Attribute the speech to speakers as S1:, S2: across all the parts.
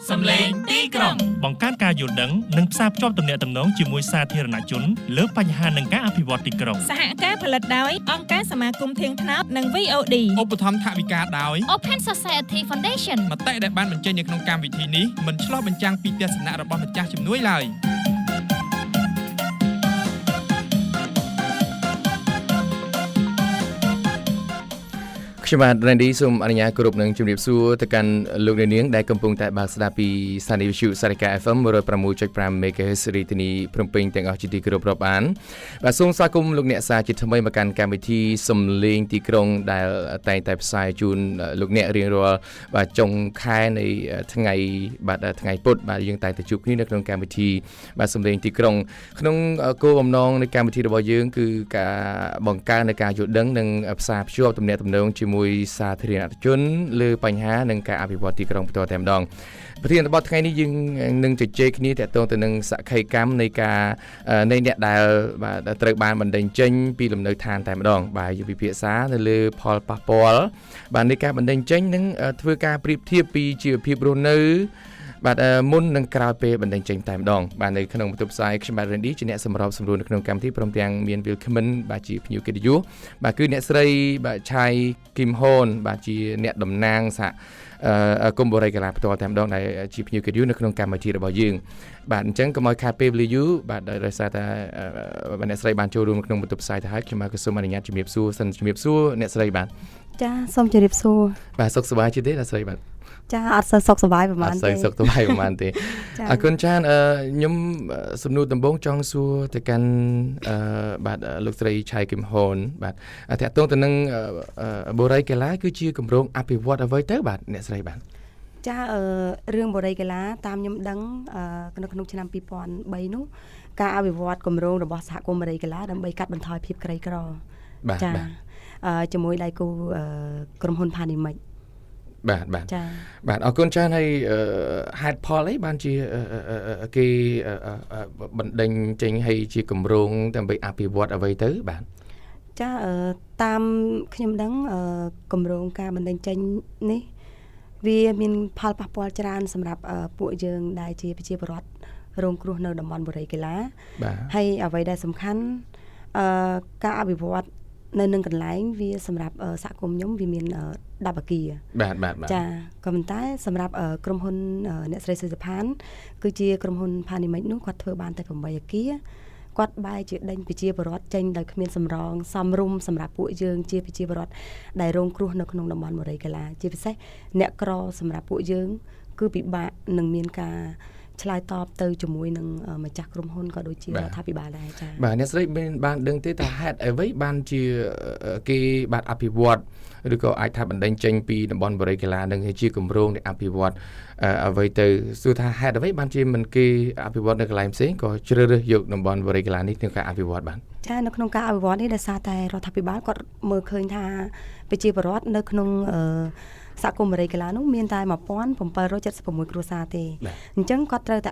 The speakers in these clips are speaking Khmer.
S1: សំឡេងទីក្រុងបង្កើនការយល់ដឹងនិងផ្សារភ្ជាប់ទំនាក់ទំនងជាមួយសាធារណជនលើបញ្ហានិងការអភិវឌ្ឍទីក្រុង
S2: សហការផលិតដោយអង្គការសមាគមធាងថ្នោតនិង VOD
S3: ឧបត្ថម្ភថវិកាដោយ
S4: Open Society Foundation
S3: មតិដែលបានបញ្ចេញនៅក្នុងកម្មវិធីនេះមិនឆ្លុះបញ្ចាំងពីទស្សនៈរបស់ម្ចាស់ជំនួយឡើយ
S5: ខ្ញុំបាទ Randy សូមអនុញ្ញាតគោរពនឹងជំរាបសួរទៅកាន់លោកអ្នកនាងដែលកំពុងតែបើកស្ដាប់ពីស្ថានីយ៍វិទ្យុសារិកា FM 106.5 MHz រាជធានីភ្នំពេញទាំងអស់ជាទីគោរពរាប់អានបាទសូមស្វាគមន៍លោកអ្នកសាជាថ្មីមកកាន់កម្មវិធីសំឡេងទីក្រុងដែលតែងតែផ្សាយជូនលោកអ្នករៀងរាល់បាទចុងខែនៃថ្ងៃបាទថ្ងៃពុធបាទយើងតែងតែជួបគ្នានៅក្នុងកម្មវិធីបាទសំឡេងទីក្រុងក្នុងគោលបំណងនៃកម្មវិធីរបស់យើងគឺការបង្កើននៃការយល់ដឹងនិងផ្សារភ្ជាប់ទំនាក់ទំនងជាមួយសាធារណជនលើបញ្ហានិងការអភិវឌ្ឍទីក្រុងផ្ទាល់តែម្ដងប្រធានបទថ្ងៃនេះយើងនឹងជជែកគ្នាទាក់ទងទៅនឹងសក្ខីកម្មនៃការនៃអ្នកដែលបាទត្រូវបានបណ្ដេញចេញពីលំនៅឋានតែម្ដងបាទយើងពិភាក្សានៅលើផលប៉ះពាល់បាទនៃការបណ្ដេញចេញនិងធ្វើការប្រៀបធៀបពីជីវភាពរស់នៅបាទមុននឹងក្រោយពេលបណ្ដេញចេញតែម្ដងបាទនៅក្នុងបន្ទប់ផ្សាយខ្ញុំបាទ Randy ជាអ្នកសម្របសម្រួលនៅក្នុងកម្មវិធីព្រមទាំងមានវិលខមិនបាទជាភ្ញៀវកិត្តិយសបាទគឺអ្នកស្រីបាទឆៃគឹមហ៊ុនបាទជាអ្នកតំណាងសហគមន៍បរិយាកាសផ្ទាល់តែម្ដងដែលជាភ្ញៀវកិត្តិយសនៅក្នុងកម្មវិធីរបស់យើងបាទអញ្ចឹងកុំឲ្យខាតពេលវេលាយូរបាទដោយសារតែអ្នកស្រីបានចូលរួមក្នុងបន្ទប់ផ្សាយទៅហើយខ្ញុំក៏សូមអនុញ្ញាតជំរាបសួរសិនជំរាបសួរអ្នកស្រីបាទ
S6: ចាសូមជម្រាបសួរ
S5: បាទសុខសប្បាយជាទេអ្នកស្រីបាទ
S6: ចាអត់សូវសុខសប្បាយប្រហែលទេ
S5: អត់សូវសុខសប្បាយប្រហែលទេអរគុណច្រើនខ្ញុំសំណួរដំបូងចង់សួរទៅកាន់បាទលោកស្រីឆៃគឹមហ៊ុនបាទតាក់ទងទៅនឹងបូរីកីឡាគឺជាគម្រោងអភិវឌ្ឍអ្វីទៅបាទអ្នកស្រីបាទ
S6: ចារឿងបូរីកីឡាតាមខ្ញុំដឹងនៅក្នុងឆ្នាំ2003នោះការអភិវឌ្ឍគម្រោងរបស់សហគមន៍បូរីកីឡាដើម្បីកាត់បន្ថយភាពក្រីក្រ
S5: ចា
S6: ជាមួយដៃគូក្រុមហ៊ុនផានីមិច
S5: បាទ
S6: ចា
S5: បាទអរគុណច្រើនហើយហេតុផលអីបានជាគេបណ្ដេញចេញឲ្យជាគម្រោងដើម្បីអភិវឌ្ឍអ្វីទៅបាទ
S6: ចាតាមខ្ញុំដឹងគម្រោងការបណ្ដេញចេញនេះវាមានផលប៉ះពាល់ច្រើនសម្រាប់ពួកយើងដែលជាប្រជាពលរដ្ឋរងគ្រោះនៅតំបន់បូរីកីឡាហើយអ្វីដែលសំខាន់ការអភិវឌ្ឍនៅនឹងកន្លែងវាសម្រាប់សហគមន៍ខ្ញុំវាមាន10អគារ
S5: បាទ
S6: ចាក៏ប៉ុន្តែសម្រាប់ក្រុមហ៊ុនអ្នកស្រីសុយសុផានគឺជាក្រុមហ៊ុនផានីមិចនោះគាត់ធ្វើបានតែ8អគារគាត់បែរជាដេញប្រជាពលរដ្ឋចេញដោយគ្មានសម្រងសមរម្យសម្រាប់ពួកយើងជាប្រជាពលរដ្ឋដែលរងគ្រោះនៅក្នុងតំបន់បូរីកីឡាជាពិសេសអ្នកក្រសម្រាប់ពួកយើងគឺពិបាកនឹងមានការឆ្លើយតបទៅជាមួយនឹងម្ចាស់ក្រុមហ៊ុនក៏ដូចជារដ្ឋាភិបាលដែរចា៎
S5: បាទអ្នកស្រីបានដឹងទេថាហេតុអ្វីបានជាគេបានអភិវឌ្ឍឬក៏អាចថាបណ្ដេញចេញពីតំបន់បូរីកីឡានឹងជាគម្រោងនៃអភិវឌ្ឍអ្វីទៅសួរថាហេតុអ្វីបានជាមិនគេអភិវឌ្ឍនៅកន្លែងផ្សេងក៏ជ្រើសរើសយកតំបន់បូរីកីឡានេះក្នុងការអភិវឌ្ឍបាន
S6: ចានៅក្នុងការអភិវឌ្ឍនេះដោយសារតែរដ្ឋាភិបាលគាត់មើលឃើញថាប្រជាពលរដ្ឋនៅក្នុងសហគមន៍បូរីកីឡានោះមានតែ1776គ្រួសារទេអញ្ចឹងគាត់ត្រូវតែ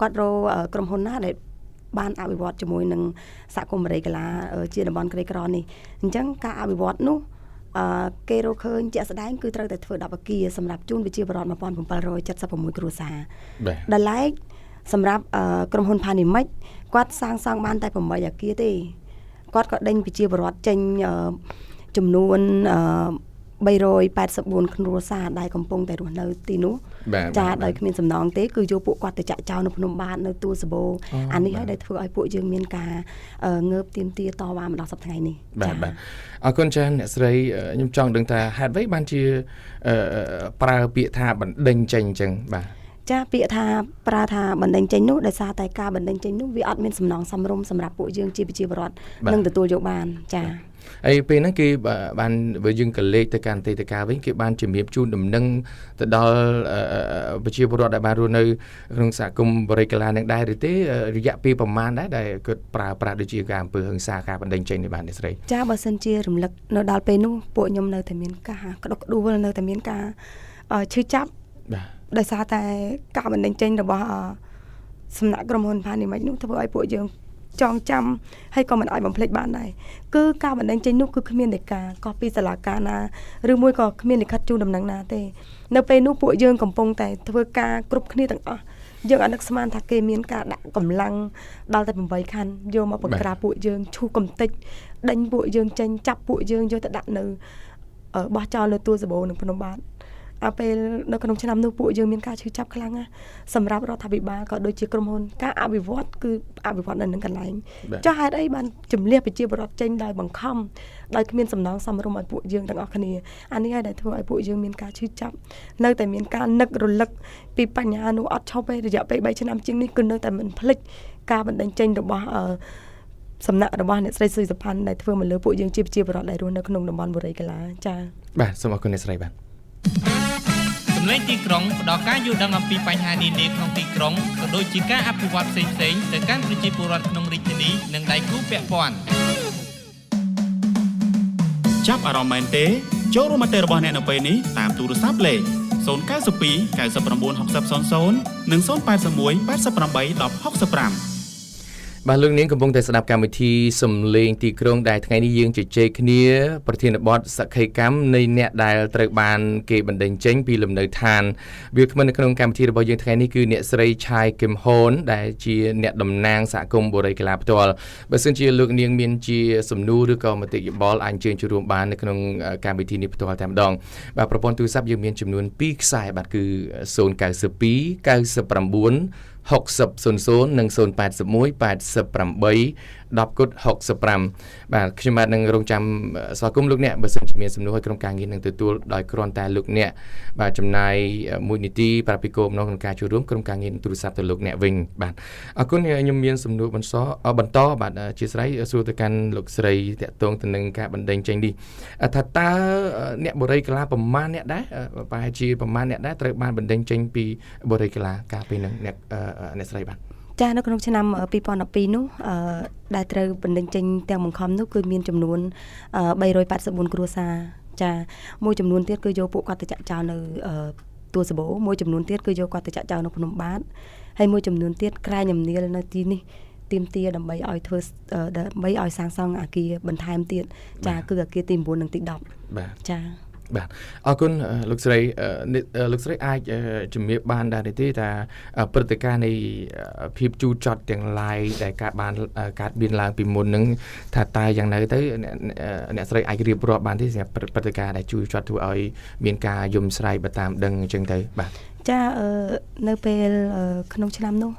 S6: គាត់រកក្រុមហ៊ុនណាដែលបានអភិវឌ្ឍជាមួយនឹងសហគមន៍បូរីកីឡាជាតំបន់ក្រីក្រនេះអញ្ចឹងការអភិវឌ្ឍនោះគេរកឃើញជាក់ស្ដែងគឺត្រូវតែធ្វើ10អគារសម្រាប់ជូនប្រជាពលរដ្ឋ1776គ្រួសារដែលឡែកសម្រាប់ក្រុមហ៊ុនផានីមិចគាត់សាងសង់បានតែ8អគារទេគាត់ក៏ដេញប្រជាពលរដ្ឋចេញចំនួន384គ្រួសារដែលកំពុងតែរស់នៅទីនោះចាដោយគ្មានសំណងទេគឺយកពួកគាត់ទៅចាក់ចោលនៅភ្នំបាទនៅទួលសបូអានេះហើយដែលធ្វើឲ្យពួកយើងមានការងើបទាមទារតវ៉ាមកដល់សប្តាហ៍ថ្ងៃនេះ
S5: បាទអរគុណច្រើនអ្នកស្រីខ្ញុំចង់ដឹងថាហេតុអ្វីបានជាប្រើពាក្យថាបណ្ដេញចេញអញ្ចឹងបាទ
S6: ចាពាក្យថាប្រើថាបណ្ដេញចេញនោះដោយសារតែការបណ្ដេញចេញនោះវាអត់មានសំណងសមរម្យសម្រាប់ពួកយើងជាប្រជាពលរដ្ឋនឹងទទួលយកបានចា
S5: ហើយពេលហ្នឹងគេបានបើយើងក៏លេខទៅកាន់អតីតកាលវិញគេបានជំរាបជូនដំណឹងទៅដល់ប្រជាពលរដ្ឋដែលបានរស់នៅក្នុងសហគមន៍បូរីកីឡានឹងដែរឬទេរយៈពេលប្រមាណដែរដែលគាត់ប្រើប្រាស់ដូចជាការអំពើហិង្សាការបណ្ដេញចេញនេះបានអ្នកស្រី
S6: ចាបើសិនជារំលឹកនៅដល់ពេលនោះពួកខ្ញុំនៅតែមានការក្តុកក្តួលនៅតែមានការឈឺចាប់ដោយសារតែការបណ្ដេញចេញរបស់សំណាក់ក្រុមហ៊ុនផានីមិចនោះធ្វើឲ្យពួកយើង ចងចាំហើយក៏មិនអាចបំភ្លេចបានដែរគឺការបណ្ដឹងចេញនោះគឺគ្មាននៃការកោះពីសាលាការណាឬមួយក៏គ្មានលិខិតជូនដំណឹងណាទេនៅពេលនោះពួកយើងកំពុងតែធ្វើការគ្រប់គ្នាទាំងអស់យើងអត់នឹកស្មានថាគេមានការដាក់កម្លាំងដល់តែ8ខណ្ឌយកមកបង្ក្រាបពួកយើងឈូសកំទេចដេញពួកយើងចេញចាប់ពួកយើងយកទៅដាក់នៅបោះចោលលើទួលសបូរនឹងភ្នំបាទពេលនៅក្នុងឆ្នាំនោះពួកយើងមានការឈឺចាប់ខ្លាំងណាស់សម្រាប់រដ្ឋាភិបាលក៏ដូចជាក្រុមហ៊ុនការអភិវឌ្ឍគឺអភិវឌ្ឍនៅនឹងកន្លែងចុះហេតុអីបានជំលះប្រជាពលរដ្ឋចេញដោយបង្ខំដោយគ្មានសំណងសមរម្យឲ្យពួកយើងទាំងអស់គ្នាអានេះហើយដែលធ្វើឲ្យពួកយើងមានការឈឺចាប់នៅតែមានការនឹករលឹកពីបញ្ហានោះអត់ឈប់ទេរយៈពេល3ឆ្នាំជាងនេះគឺនៅតែមិនភ្លេចការបណ្ដឹងចេញរបស់សំណាក់របស់អ្នកស្រីសុយសុផាន់ដែលធ្វើមកលើពួកយើងជាប្រជាពលរដ្ឋដែលរស់នៅក្នុងតំបន់បុរីកឡាចា៎
S5: បាទសូមអរគុណអ្នកស្រីបាទ
S3: សម្លេងទីក្រុងផ្ដល់ការយល់ដឹងអំពីបញ្ហានានាក្នុងទីក្រុងក៏ដូចជាការអភិវឌ្ឍផ្សេងៗទៅកាន់ប្រជាពលរដ្ឋក្នុងរាជធានីនិងដៃគូពាក់ព័ន្ធ
S7: ចាប់អារម្មណ៍មែនទេចូលរួមមតិរបស់អ្នកនៅពេលនេះតាមទូរស័ព្ទលេខ092 99 6000 និង 081 88 1065
S5: បាទលោកនាងកំពុងតែស្ដាប់កម្មវិធីសំឡេងទីក្រុងដែលថ្ងៃនេះយើងជជែកគ្នាប្រធានបទសក្ខីកម្មនៃអ្នកដែលត្រូវបានគេបណ្ដេញចេញពីលំនៅឋានវាគ្មិននៅក្នុងកម្មវិធីរបស់យើងថ្ងៃនេះគឺអ្នកស្រីឆាយគឹមហូនដែលជាអ្នកតំណាងសហគមន៍បុរីកឡាផ្ទាល់បើសិនជាលោកនាងមានជាសំណួរឬក៏មតិយោបល់អាចអញ្ជើញចូលរួមបាននៅក្នុងកម្មវិធីនេះផ្ទាល់តែម្ដងបាទប្រព័ន្ធទូរស័ព្ទយើងមានចំនួន2ខ្សែបាទគឺ092 99 6000និង081 88 1065បាទខ្ញុំបាទនឹងរងចាំស្វាគមន៍លោកអ្នកបើសិនជាមានសំណួរឲ្យក្រុមការងារនឹងទទួលដោយគ្រាន់តែលោកអ្នកបាទចំណាយ1នាទីប្រាប់ពីគោលបំណងក្នុងការចូលរួមក្រុមការងារទូរស័ព្ទទៅលោកអ្នកវិញបាទអរគុណខ្ញុំមានសំណួរបន្តបាទអធិស្ឋានសួរទៅកាន់លោកស្រីតាក់ទងទៅនឹងការបណ្ដេញចេញនេះថាតើអ្នកបុរីកឡាប្រមាណអ្នកដែរប្រហែលជាប្រមាណអ្នកដែរត្រូវបានបណ្ដេញចេញពីបុរីកឡាកាលពីនឹងអ្នកស្រីបាទ
S6: ចានៅក្នុងឆ្នាំ2012នោះដែលត្រូវបណ្ដេញចេញទាំងបង្ខំនោះគឺមានចំនួន384គ្រួសារចាមួយចំនួនទៀតគឺយកពួកគាត់ទៅចាក់ចោលនៅទួលសបូរមួយចំនួនទៀតគឺយកគាត់ទៅចាក់ចោលនៅភ្នំបាទហើយមួយចំនួនទៀតក្រែងញញៀលនៅទីនេះទៀមទាដើម្បីឲ្យសាងសង់អគារបន្ថែមទៀតចាគឺអគារទី9និងទី10
S5: បាទ
S6: ចា
S5: បាទអរគុណលោកស្រីអាចជំរាបបានដែរទេថាព្រឹត្តិការណ៍នៃភាពជូរចត់ទាំងឡាយដែលកើតមានឡើងពីមុននឹងថាតើយ៉ាងណាទៅអ្នកស្រីអាចរៀបរាប់បានទេសម្រាប់ព្រឹត្តិការណ៍ដែលជូរចត់ធ្វើឲ្យមានការយំស្រែកបើតាមដឹងអញ្ចឹងទៅបាទ
S6: ចានៅពេលក្នុងឆ្នាំនោះ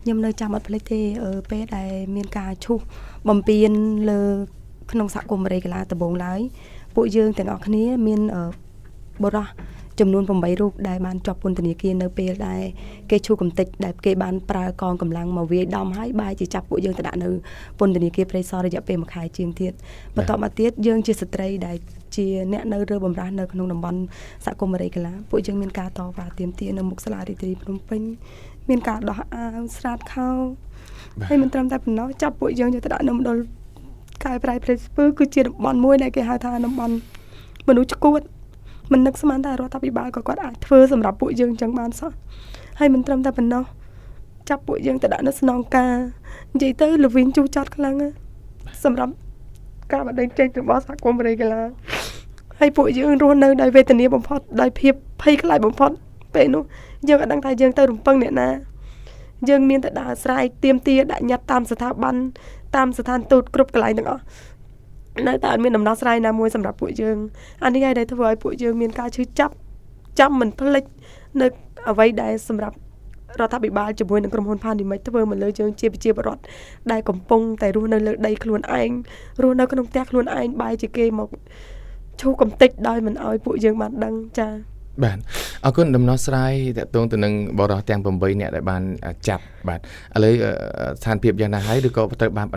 S6: ខ្ញុំនៅចាំអត់ភ្លេចទេពេលដែលមានការឈូសបំពេញលើក្នុងសហគមន៍បុរីកឡាដំបងឡើយពួកយើងទាំងអស់គ្នាមានបុរសចំនួន8រូបដែលបានជាប់ពន្ធនាគារនៅពេលដែលគេឈូសកំទេចដែលគេបានប្រើកងកម្លាំងមកវាយដំហើយបែរជាចាប់ពួកយើងទៅដាក់នៅពន្ធនាគារព្រៃសររយៈពេល1ខែជាងទៀតបន្តមកទៀតយើងជាស្ត្រីដែលជាអ្នកនៅរើបំរាស់នៅក្នុងតំបន់សហគមន៍បុរីកឡាពួកយើងមានការតវ៉ាទាមទារនៅមុខសាលារាជធានីភ្នំពេញមានការដោះអាវស្រាតខោហើយមិនត្រឹមតែប៉ុណ្ណោះចាប់ពួកយើងយកទៅដាក់នៅមណ្ឌលកែប្រែព្រៃស្ពឺគឺជាតំបន់មួយដែលគេហៅថាតំបន់មនុស្សឈួតមិននឹកស្មានថារដ្ឋាភិបាលក៏គាត់អាចធ្វើសម្រាប់ពួកយើងអញ្ចឹងបានសោះហើយមិនត្រឹមតែប៉ុណ្ណោះចាប់ពួកយើងទៅដាក់នៅស្នងការនិយាយទៅលវិញជូរចត់ខ្លាំងណាស់សម្រាប់ការបណ្ដេញចេញរបស់សហគមន៍បុរីកឡាហើយពួកយើងរស់នៅដោយវេទនាបំផុតដោយភាពភ័យខ្លាចបំផុតពេលនោះយើងអត់ដឹងថាយើងទៅរំពឹងអ្នកណាយើងមានតែដើរស្រែកទាមទារដាក់ញត្តិតាមស្ថាប័នតាមស្ថានទូតគ្រប់កន្លែងទាំងអស់នៅតែអត់មានដំណោះស្រាយណាមួយសម្រាប់ពួកយើងអានេះហើយដែលធ្វើឲ្យពួកយើងមានការឈឺចាប់ចាំមិនភ្លេចនៅអ្វីដែលសម្រាប់រដ្ឋាភិបាលជាមួយនឹងក្រុមហ៊ុនផានីមិចធ្វើមកលើយើងជាប្រជាពលរដ្ឋដែលកំពុងតែរស់នៅលើដីខ្លួនឯងរស់នៅក្នុងផ្ទះខ្លួនឯងបែរជាគេមកឈូសកំទេចដោយមិនឲ្យពួកយើងបានដឹងចា៎
S5: បាទអរគុណដំណោះស្រាយតកតងទៅនឹងបរិសុទ្ធទាំង8អ្នកដែលបានចាប់បាទឥឡូវស្ថានភាពយ៉ាងណាហើយឬក៏ត្រូវបាន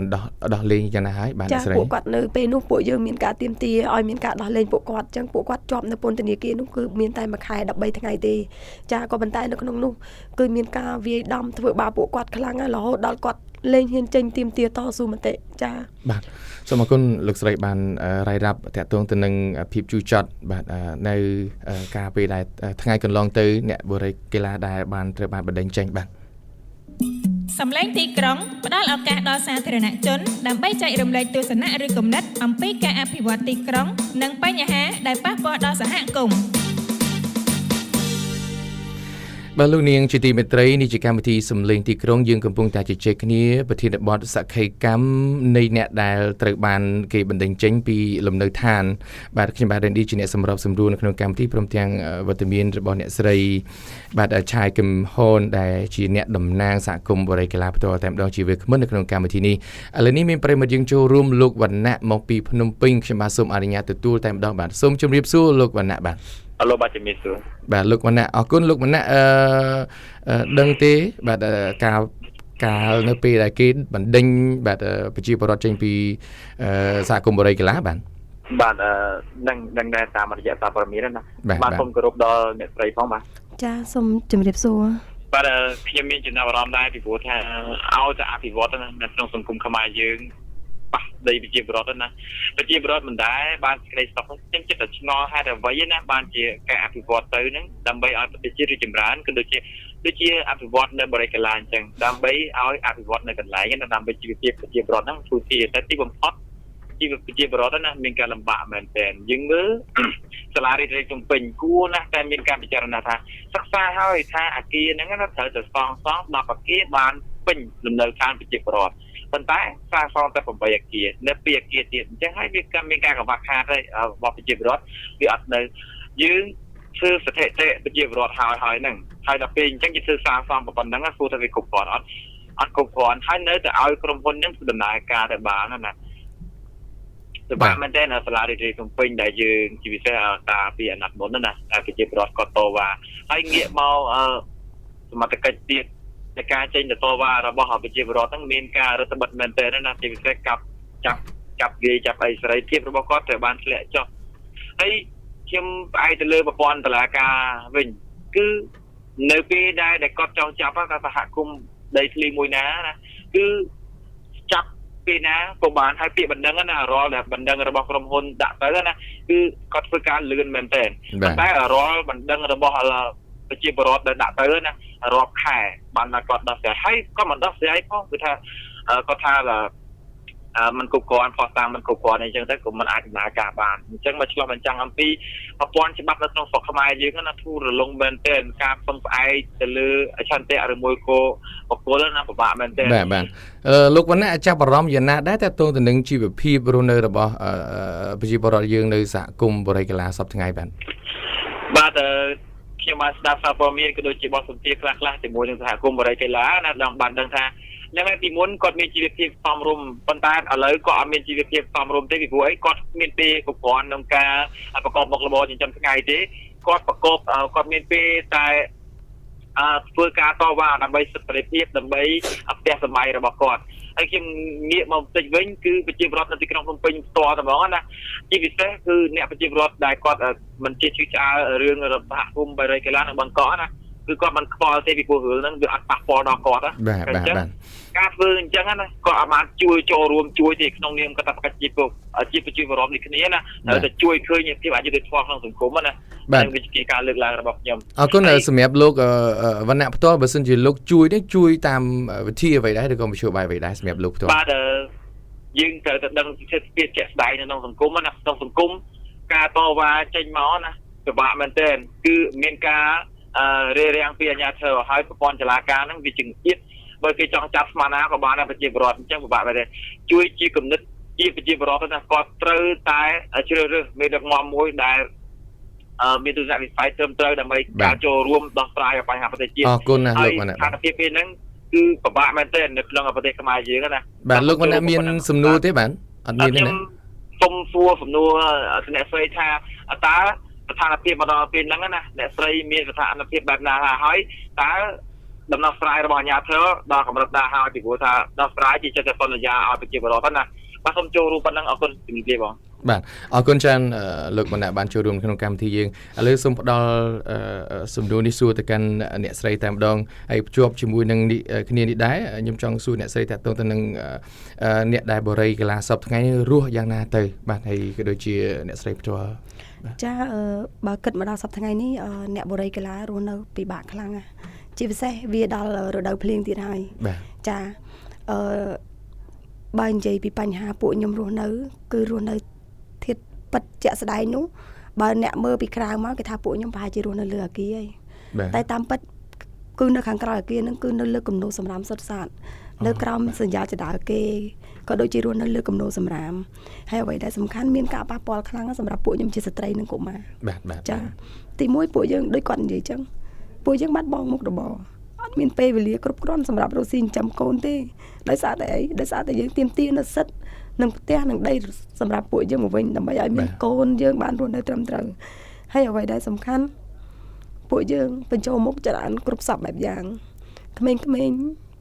S5: ដោះលែងយ៉ាងណាហើយបាទ
S6: ស្រីពួកគាត់នៅពេលនោះពួកយើងមានការទាមទារឲ្យមានការដោះលែងពួកគាត់អញ្ចឹងពួកគាត់ជាប់នៅពន្ធនាគារនោះគឺមានតែ1ខែ13ថ្ងៃទេចាក៏ប៉ុន្តែនៅក្នុងនោះគឺមានការវាយដំធ្វើបាបពួកគាត់ខ្លាំងណាស់រហូតដល់គាត់លែងហ៊ានចេញទាមទារតស៊ូមតិចា
S5: បាទសូមអរគុណលោកស្រីបានរាយរាប់តាក់ទងទៅនឹងភាពជូរចត់បាទនៅការពេលដែលថ្ងៃកន្លងទៅអ្នកបុរីកីឡាដែលបានត្រូវបានបណ្ដេញចេញបាទ
S2: សំឡេងទីក្រុងផ្ដល់ឱកាសដល់សាធារណជនដើម្បីចែករំលែកទស្សនៈឬគំនិតអំពីការអភិវឌ្ឍទីក្រុងនិងបញ្ហាដែលប៉ះពាល់ដល់សហគមន៍
S5: បាទលោកនាងជាទីមេត្រីនេះជាកម្មវិធីសំឡេងទីក្រុងយើងកំពុងតែជជែកគ្នាប្រធានបទសក្ខីកម្មនៃអ្នកដែលត្រូវបានគេបណ្ដេញចេញពីលំនៅឋានបាទខ្ញុំបាទ Randy ជាអ្នកសម្របសម្រួលនៅក្នុងកម្មវិធីព្រមទាំងវត្តមានរបស់អ្នកស្រីបាទឆាយគឹមហ៊ុនដែលជាអ្នកតំណាងសហគមន៍បរិយាកាសផ្ទាល់តែម្ដងជាវាគ្មិននៅក្នុងកម្មវិធីនេះឥឡូវនេះមានប្រិយមិត្តយើងចូលរួមលោកវណ្ណៈមកពីភ្នំពេញខ្ញុំបាទសូមអនុញ្ញាតទទួលតែម្ដងបាទសូមជម្រាបសួរលោកវណ្ណៈបាទ
S8: អឡូបាទជំរាបសួរ
S5: បាទលោកវណ្ណៈអរគុណលោកវណ្ណៈដឹងទេបាទកាលនៅពេលដែលគេបណ្ដេញបាទប្រជាពលរដ្ឋចេញពីសហគមន៍បរិយាកាសបាទដឹងដែរតាមរយៈសារព័ត៌មានណាបាទសូមគោរពដល់អ្នកស្រីផងបាទ
S6: ចាសូមជម្រាបសួរ
S8: បាទខ្ញុំមានចំណាប់អារម្មណ៍ដែរពីព្រោះថាឲ្យតែអភិវឌ្ឍនៅក្នុងសង្គមខ្មែរយើងប៉ះដីប្រជាពលរដ្ឋណាប្រជាពលរដ្ឋមិនដែរបានសេចក្តីសុខខ្ញុំចិត្តតែឆ្ងល់ហេតុអ្វីណាបានជាការអភិវឌ្ឍទៅហ្នឹងដើម្បីឲ្យប្រទេសជាតិរីកចម្រើនក៏ដូចជាអភិវឌ្ឍនៅបរិយាកាសអញ្ចឹងដើម្បីឲ្យអភិវឌ្ឍនៅកន្លែងហ្នឹងដើម្បីជីវភាពប្រជាពលរដ្ឋហ្នឹងទូទីតែទីបំផុតជីវភាពប្រជាពលរដ្ឋណាមានការលំបាកមែនទែនយើងមើលសាលារៀនភ្នំពេញគួរណាស់តែមានការពិចារណាថាសិក្សាឲ្យថាអាគារហ្នឹងណាត្រូវតែសង់10អាគារបានពេញលំនៅឋានប្រជាពលរដ្ឋ ប៉ុន្តែសាងសង់តែ8អាគារនៅ2អាគារទៀតអញ្ចឹងហើយវាមានការកង្វះខាតហើយរបស់ប្រជាពលរដ្ឋវាអត់នៅយើងធ្វើស្ថិតិប្រជាពលរដ្ឋហើយហ្នឹងហើយដល់ពេលអញ្ចឹងយើងធ្វើសាងសង់ប៉ុណ្ណឹងគួរតែវាគ្រប់គ្រាន់អត់គ្រប់គ្រាន់ហើយនៅតែឲ្យក្រុមហ៊ុនហ្នឹងដំណើរការទៅបានណាទៅបានមែនទេនៅសាលារៀនភ្នំពេញដែលយើងជាពិសេសតាពីអាណត្តិមុនណាប្រជាពលរដ្ឋក៏តវ៉ាហើយងាកមកសមត្ថកិច្ចទៀត ในការចេញទៅតវ៉ារបស់ប្រជាពលរដ្ឋហ្នឹងមានការរដ្ឋបិទមែនទែនណាជាពិសេសចាប់គេចាប់អីសេរីភាពរបស់គាត់ត្រូវបានធ្លាក់ចុះហើយខ្ញុំផ្អែកទៅលើប្រព័ន្ធតុលាការវិញគឺនៅពេលដែលគាត់ចង់ចាប់ថាសហគមន៍ដីធ្លីមួយណាគឺចាប់ពេលណាក៏បានហើយពាក្យបណ្ដឹងណារាល់ដែលបណ្ដឹងរបស់ក្រុមហ៊ុនដាក់ទៅណាគឺគាត់ធ្វើការលឿនមែនទែនតែរាល់បណ្ដឹងរបស់ ប្រជាពលរដ្ឋដែលដាក់ទៅណារាប់ខែបានតែគាត់ដោះស្រាយហើយក៏មិនដោះស្រាយផងគឺថាគាត់ថាมันគ្រប់គ្រាន់ផុសតាំងมันគ្រប់គ្រាន់អីចឹងទៅក៏មិនអាចដំណើរការបានអញ្ចឹងមកឆ្លុះបញ្ចាំងអំពីប្រព័ន្ធច្បាប់នៅក្នុងស្រុកខ្មែរយើងណាធូររលុងមែនទែនការពឹងផ្អែកទៅលើអច្ឆន្ទៈឬមួយក៏បកគលណាពិបាកមែនទែនបាទលោកវណ្ណៈចាប់អារម្មណ៍យ៉ាងណាដែរតើតើទៅនឹងជីវភាពរស់នៅរបស់ប្រជាពលរដ្ឋយើងនៅសហគមន៍បរិយាកាសសពថ្ងៃបាទខ្ញុំបានស្ដាប់សារព័ត៌មានក៏ដូចជាបទសម្ភាសន៍ខ្លះៗជាមួយនឹងសហគមន៍បរិយាកាសណាបានដឹងថាយ៉ាងណាពីមុនគាត់មានជីវភាពសមរម្យប៉ុន្តែឥឡូវគាត់អត់មានជីវភាពសមរម្យទេពីព្រោះអីគាត់មានពេលគ្រប់គ្រាន់ក្នុងការប្រកបមុខរបរចិញ្ចឹមថ្ងៃទេគាត់ប្រកបគាត់មានពេលតែធ្វើការតវ៉ាដើម្បីសិទ្ធិសេរីភាពដើម្បីផ្ទះសម័យរបស់គាត់ហើយខ្ញុំងាកមកបន្តិចវិញគឺប្រជាពលរដ្ឋនៅទីក្រុងភ្នំពេញផ្ទាល់តែហ្មងណាជាពិសេសគឺអ្នកប្រជាពលរដ្ឋដែលគាត់មិនជឿឆ្លើយរឿងរបស់សហគមន៍បរិយាកាសនៅបឹងកក់ណាគឺគាត់មិនខ្វល់ទេពីព្រោះរឿងហ្នឹងវាអត់ប៉ះពាល់ដល់គាត់ណាអញ្ចឹងការធ្វើអញ្ចឹងណាគាត់អាចបានជួយចូលរួមជួយទេក្នុងនាមកាតព្វកិច្ចជាប្រជាពលរដ្ឋនេះគ្នាណាតែជួយឃើញភាពអយុត្តិធម៌ក្នុងសង្គមណានឹងវិជាការលើកឡើងរបស់ខ្ញុំអរគុណសម្រាប់លោកវណ្ណៈផ្ទាល់បើសិនជាលោកជួយនេះជួយតាមវិធីអ្វីដែរឬក៏មធ្យោបាយអ្វីដែរសម្រាប់លោកផ្ទាល់បាទយើងត្រូវតែដឹងសិទ្ធិភាពជាក់ស្ដែងនៅក្នុងសង្គមណាក្នុងសង្គមការតវ៉ាចេញមកណាពិបាកមែនទែនគឺមានការរារាំងពីអាជ្ញាធរហើយប្រព័ន្ធតុលាការហ្នឹងវាចង្អៀតបើគេចង់ចាប់ស្មានណាក៏បានដែរប្រជាពលរដ្ឋអញ្ចឹងពិបាកមែនទេជួយជាគំនិតជាប្រជាពលរដ្ឋណាគាត់ត្រូវតែជ្រើសរើសមេដឹកនាំមួយដែលមានទស្សនវិស័យត្រឹមត្រូវដើម្បីការចូលរួមដោះស្រាយបញ្ហាប្រទេសជាតិអរគុណណាស់លោកវណ្ណៈស្ថានភាពពេលហ្នឹងគឺពិបាកមែនទេនៅក្នុងប្រទេសខ្មែរយើងណាបាទលោកវណ្ណៈមានសំណួរទេបាទអត់មានទេណាសុំសួរសំណួរអ្នកស្រីថាតើស្ថានភាពមកដល់ពេលហ្នឹងណាអ្នកស្រីមានស្ថានភាពបែបណាហើយតើដំណោះស្រាយរបស់អាជ្ញាធរដល់កម្រិតណាហើយពីព្រោះថាដោះស្រាយជាចិត្តសន្យាឲ្យប្រជាពលរដ្ឋណាបាទសូមចូលរួមប៉ុណ្ណឹងអរគុណជំរាបលាបងបាទអរគុណច្រើនលោកវណ្ណៈបានចូលរួមក្នុងកម្មវិធីយើងឥឡូវសូមផ្ដល់សំណួរនេះសួរទៅកាន់អ្នកស្រីតែម្ដងហើយភ្ជាប់ជាមួយនឹងគ្នានេះដែរខ្ញុំចង់សួរអ្នកស្រីតាក់ទងទៅនឹងអ្នកដែលបរិយាកាសសពថ្ងៃរស់យ៉ាងណាទៅបាទហើយក៏ដូចជាអ្នកស្រីផ្ទាល់ចាបើគិតមកដល់សប្តាហ៍ថ្ងៃនេះអ្នកបរិយាកាសរស់នៅពិបាកខ្លាំងណាស់
S6: ជាពិសេសវាដល់រដូវភ្លៀងទៀតហើយ
S5: បាទ
S6: ចាបើនិយាយពីបញ្ហាពួកខ្ញុំរស់នៅគឺរស់នៅធាតុពិតជាក់ស្ដែងនោះបើអ្នកមើលពីក្រៅមកគេថាពួកខ្ញុំប្រហែលជារស់នៅលើអាគារហើយ
S5: បាទ
S6: តែតាមពិតគឺនៅខាងក្រៅអាគារហ្នឹងគឺនៅលើគំនូរសំរាមសុទ្ធសាធនៅក្រោមសញ្ញាចដាលគេក៏ដូចជារស់នៅលើគំនូរសំរាមហើយអ្វីដែលសំខាន់មានការប៉ះពាល់ខ្លាំងសម្រាប់ពួកខ្ញុំជាស្ត្រីនិងកុមារ
S5: បាទ
S6: ចាទីមួយពួកយើងដូចគាត់និយាយចឹងពួកយើងបាត់បង់មុខរបរអត់មានពេលវេលាគ្រប់គ្រាន់សម្រាប់រកស៊ីចិញ្ចឹមកូនទេដោយសារតែអីដោយសារតែយើងទាមទារនៅសិទ្ធិនឹងផ្ទះនឹងដីសម្រាប់ពួកយើងមកវិញដើម្បីឲ្យមានកូនយើងបានរស់នៅត្រឹមត្រូវហើយអ្វីដែលសំខាន់ពួកយើងបញ្ចូលមុខច្រើនគ្រប់សពបែបយ៉ាងក្មេងៗ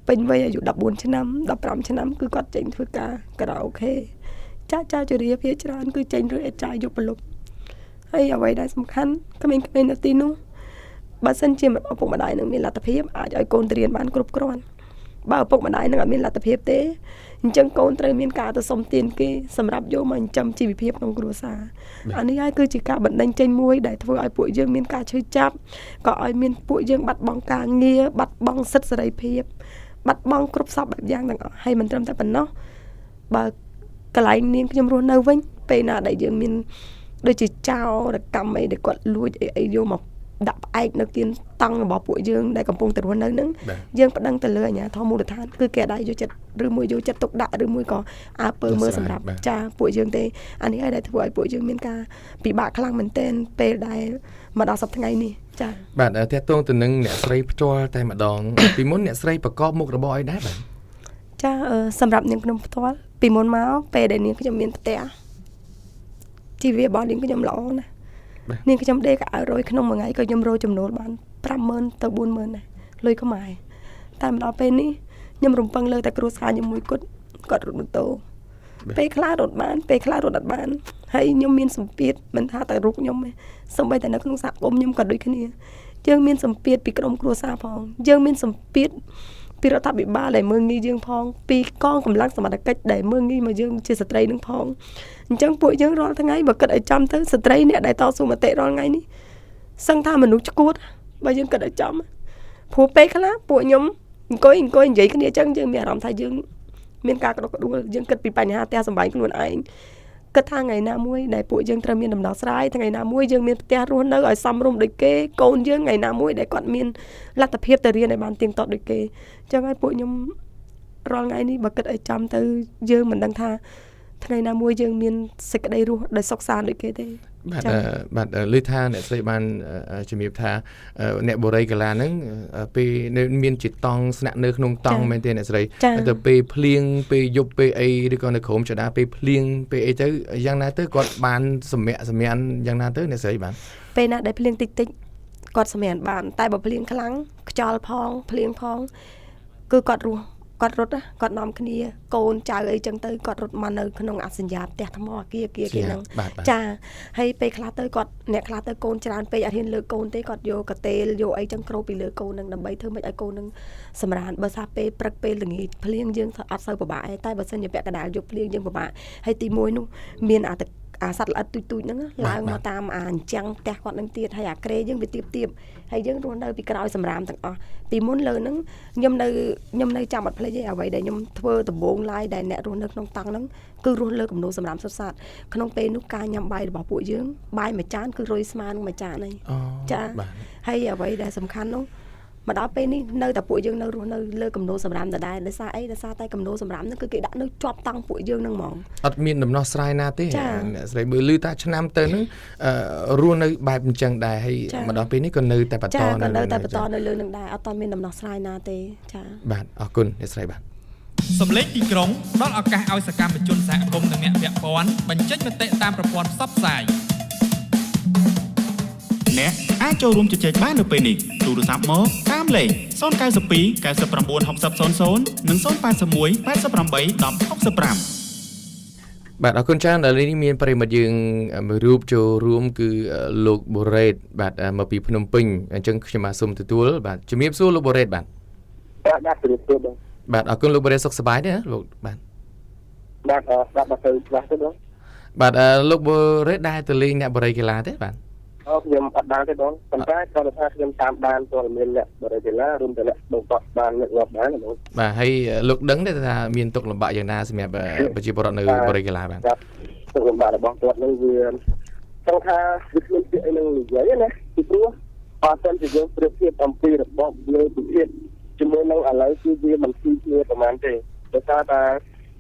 S6: ពេញវ័យអាយុ14ឆ្នាំ15ឆ្នាំគឺគាត់ចេញធ្វើការការ៉ាអូខេចាជរាភាច្រើនគឺចេញឬអេតចាយយកប្រឡប់ហើយអ្វីដែលសំខាន់ក្មេងៗនៅទីនោះបើសិនជាឪពុកម្ដាយនឹងមានលទ្ធភាពអាចឲ្យកូនទៅរៀនបានគ្រប់គ្រាន់បើឪពុកម្ដាយនឹងអត់មានលទ្ធភាពទេអញ្ចឹងកូនត្រូវមានការទៅសុំទានគេសម្រាប់យកមកចិញ្ចឹមជីវភាពក្នុងគ្រួសារអានេះហើយគឺជាការបណ្ដេញចេញមួយដែលធ្វើឲ្យពួកយើងមានការឈឺចាប់ក៏ឲ្យមានពួកយើងបាត់បង់ការងារបាត់បង់សិទ្ធិសេរីភាពបាត់បង់គ្រប់សពបែបយ៉ាងទាំងអស់ហើយមិនត្រឹមតែប៉ុណ្ណោះបើកន្លែងនាងខ្ញុំរស់នៅវិញពេលណាដែលយើងមានដូចជាចោរកម្មអីដែលគាត់លួចអីយកមកដាក់ផ្អែកនៅទៀនតង់របស់ពួកយើងដែលកំពុងតែរស់នៅហ្នឹងយើងប្តឹងទៅលើអាជ្ញាធរមូលដ្ឋានគឺគេអាចយកចិត្តឬមួយយកចិត្តទុកដាក់ឬមួយក៏អើពើមើលសម្រាប់ចាពួកយើងទេអានេះហើយដែលធ្វើឲ្យពួកយើងមានការពិបាកខ្លាំងមែនទែនពេលដែលមកដល់សប្តាហ៍ថ្ងៃនេះចា
S5: បាទតើតងទៅនឹងអ្នកស្រីផ្ទាល់តែម្ដង ពីមុនអ្នកស្រីប្រកបមុខរបរអីដែរបាទ
S6: ចាសម្រាប់នាងខ្ញុំផ្ទាល់ពីមុនមកពេលដែលនាងខ្ញុំមានផ្ទះជីវភាពរបស់នាងខ្ញុំល្អណាស់នាងខ្ញុំដេកកៅរយក្នុងមួយថ្ងៃក៏ខ្ញុំរកចំណូលបាន 50000 ទៅ 40000 ដែរលុយខ្មែរតែមកដល់ពេលនេះខ្ញុំរំពឹងលើតែគ្រួសារខ្ញុំមួយគត់គាត់រត់ម៉ូតូពេលខ្លះរត់បានពេលខ្លះរត់អត់បានហើយខ្ញុំមានសម្ពាធមិនថាតែរូបខ្ញុំទេសូម្បីតែនៅក្នុងសហគមន៍ខ្ញុំក៏ដូចគ្នាយើងមានសម្ពាធពីក្រុមគ្រួសារផងយើងមានសម្ពាធពីរដ្ឋាភិបាលដែលមើលងាយយើងផងពីកងកម្លាំងសមត្ថកិច្ចដែលមើលងាយមកយើងជាស្ត្រីនឹងផងអញ្ចឹងពួកយើងរាល់ថ្ងៃបើគិតឲ្យចំទៅស្ត្រីអ្នកដែលតស៊ូមតិរាល់ថ្ងៃនេះសឹងថាមនុស្សឈួតបើយើងគិតឲ្យចំព្រោះពេលខ្លះពួកខ្ញុំអង្គុយនិយាយគ្នាអញ្ចឹងយើងមានអារម្មណ៍ថាយើងមានការក្តុកក្តួលយើងគិតពីបញ្ហាផ្ទះសម្បែងខ្លួនឯងគិតថាថ្ងៃណាមួយដែលពួកយើងត្រូវមានដំណោះស្រាយថ្ងៃណាមួយយើងមានផ្ទះរស់នៅឲ្យសមរម្យដូចគេកូនយើងថ្ងៃណាមួយដែលគាត់មានលទ្ធភាពទៅរៀនឲ្យបានទៀងទាត់ដូចគេអញ្ចឹងហើយពួកខ្ញុំរាល់ថ្ងៃនេះបើគិតឲ្យចំទៅយើងមិនដឹងថាថ្ងៃណាមួយយើងមានសេចក្តីរស់ដែលសុខសាន្តដូចគេទេ
S5: បាទលឺថាអ្នកស្រីបានជំរាបថាអ្នកបូរីកាឡាហ្នឹងពេលមានជាតង់ស្នាក់នៅក្នុងតង់មែនទេអ្នកស្រីទៅពេលភ្លៀងពេលយប់ពេលអីឬក៏នៅក្រោមចដាពេលភ្លៀងពេលអីទៅយ៉ាងណាទៅគាត់បានសម្រាកសម្រានយ៉ាងណាទៅអ្នកស្រីបាន
S6: ពេលណាដែលភ្លៀងតិចគាត់សម្រានបានតែបើភ្លៀងខ្លាំងខ្យល់ផងភ្លៀងផងគឺគាត់រត់គាត់នាំគ្នាកូនចៅអីចឹងទៅគាត់រត់មកនៅក្នុងអសញ្ញាផ្ទះថ្មអាគារគេហ្នឹងចាហើយពេលខ្លះទៅគាត់អ្នកខ្លះទៅកូនច្រើនពេកអត់ហ៊ានលើកកូនទេគាត់យកកាទេលយកអីចឹងគ្របពីលើកូនហ្នឹងដើម្បីធ្វើម៉េចឲ្យកូនហ្នឹងសម្រានបើថាពេលព្រឹកពេលល្ងាចភ្លៀងយើងអត់សូវពិបាកទេតែបើសិនជាពាក់កណ្ដាលយកភ្លៀងយើងពិបាកហើយទី1នោះមានអាសត្វល្អិតទូចហ្នឹងឡើងមកតាមអាអញ្ចឹងផ្ទះគាត់នឹងទៀតហើយអាក្រេយើងវាទៀបហើយយើងរស់នៅពីក្រោយសម្រាមទាំងអស់ពីមុនលើហ្នឹងខ្ញុំនៅចាំអត់ភ្លេចទេអ្វីដែលខ្ញុំធ្វើដំបូងឡើយដែលអ្នករស់នៅក្នុងតង់ហ្នឹងគឺរស់លើគំនូរសម្រាមសុទ្ធសាធក្នុងពេលនោះការញ៉ាំបាយរបស់ពួកយើងបាយមួយចានគឺរុយស្មើនឹងមួយចានហើយចាហើយអ្វីដែលសំខាន់នោះមកដល់ពេលនេះនៅតែពួកយើងនៅរស់នៅលើគំនូរសម្រាមដដែលដោយសារអីដោយសារតែគំនូរសម្រាមហ្នឹងគឺគេដាក់នៅជាប់តង់ពួកយើងហ្នឹងហ្មង
S5: អត់មានដំណោះស្រាយណាទេអ្នកស្រីមើលឮថាឆ្នាំទៅហ្នឹងរស់នៅបែបអញ្ចឹងដែរហើយមកដល់ពេលនេះក៏នៅតែបន្ត
S6: នៅលើនឹងដែរអត់តមានដំណោះស្រាយណាទេចា
S5: បាទអរគុណអ្នកស្រីបាទ
S3: សំឡេងទីក្រុងផ្ដល់ឱកាសឲ្យសកម្មជនសហគមន៍និងអ្នកពាក់ព័ន្ធបញ្ចេញមតិតាមប្រព័ន្ធផ្សព្វផ្សាយ
S7: អ្នកអាចចូលរួមជជែកបាននៅពេលនេះទូរស័ព្ទមកតាមលេខ092 99 6000 និង081 88 1065
S5: បាទអរគុណច្រើនដល់នេះមានប្រិមិត្តយើងមួយរូបចូលរួមគឺលោកបូរ៉េតបាទមកពីភ្នំពេញអញ្ចឹងខ្ញុំបាទសូមទទួលបាទជំរាបសួរលោកបូរ៉េតបាទបាទអរគុណលោកបូរ៉េតសុខសប្បាយទេលោកបាទ
S9: បាទទៅខ្លះទៅ
S5: បាទលោកបូរ៉េតដែរទៅលេងអ្នកបរិយាកាឡាទេបាទ
S9: ខ្ញុំអត់បានទេបងប៉ុន្តែគាត់ថាខ្ញុំតាមបានព័ត៌មានអ្នកបរិយាកាសរួមទាំងអ្នកបងគាត់បានអ្នកងាប់បានបង
S5: បាទហើយលោកដឹងទេថាមានទុកលំបាកយ៉ាងណាសម្រាប់ប្រជាពលរដ្ឋនៅបរិយាកាសបាទ
S9: ទុកលំបាករបស់គាត់នឹងវាចង់ថាវាគ្មានពាក្យអីនឹងនិយាយណាពីព្រោះបើសិនជាយើងប្រៀបធៀបអំពីរបបលើពិភពជាមួយនឹងឥឡូវគឺវាមិនស៊ីគ្នាប្រហែលទេដោយសារតែ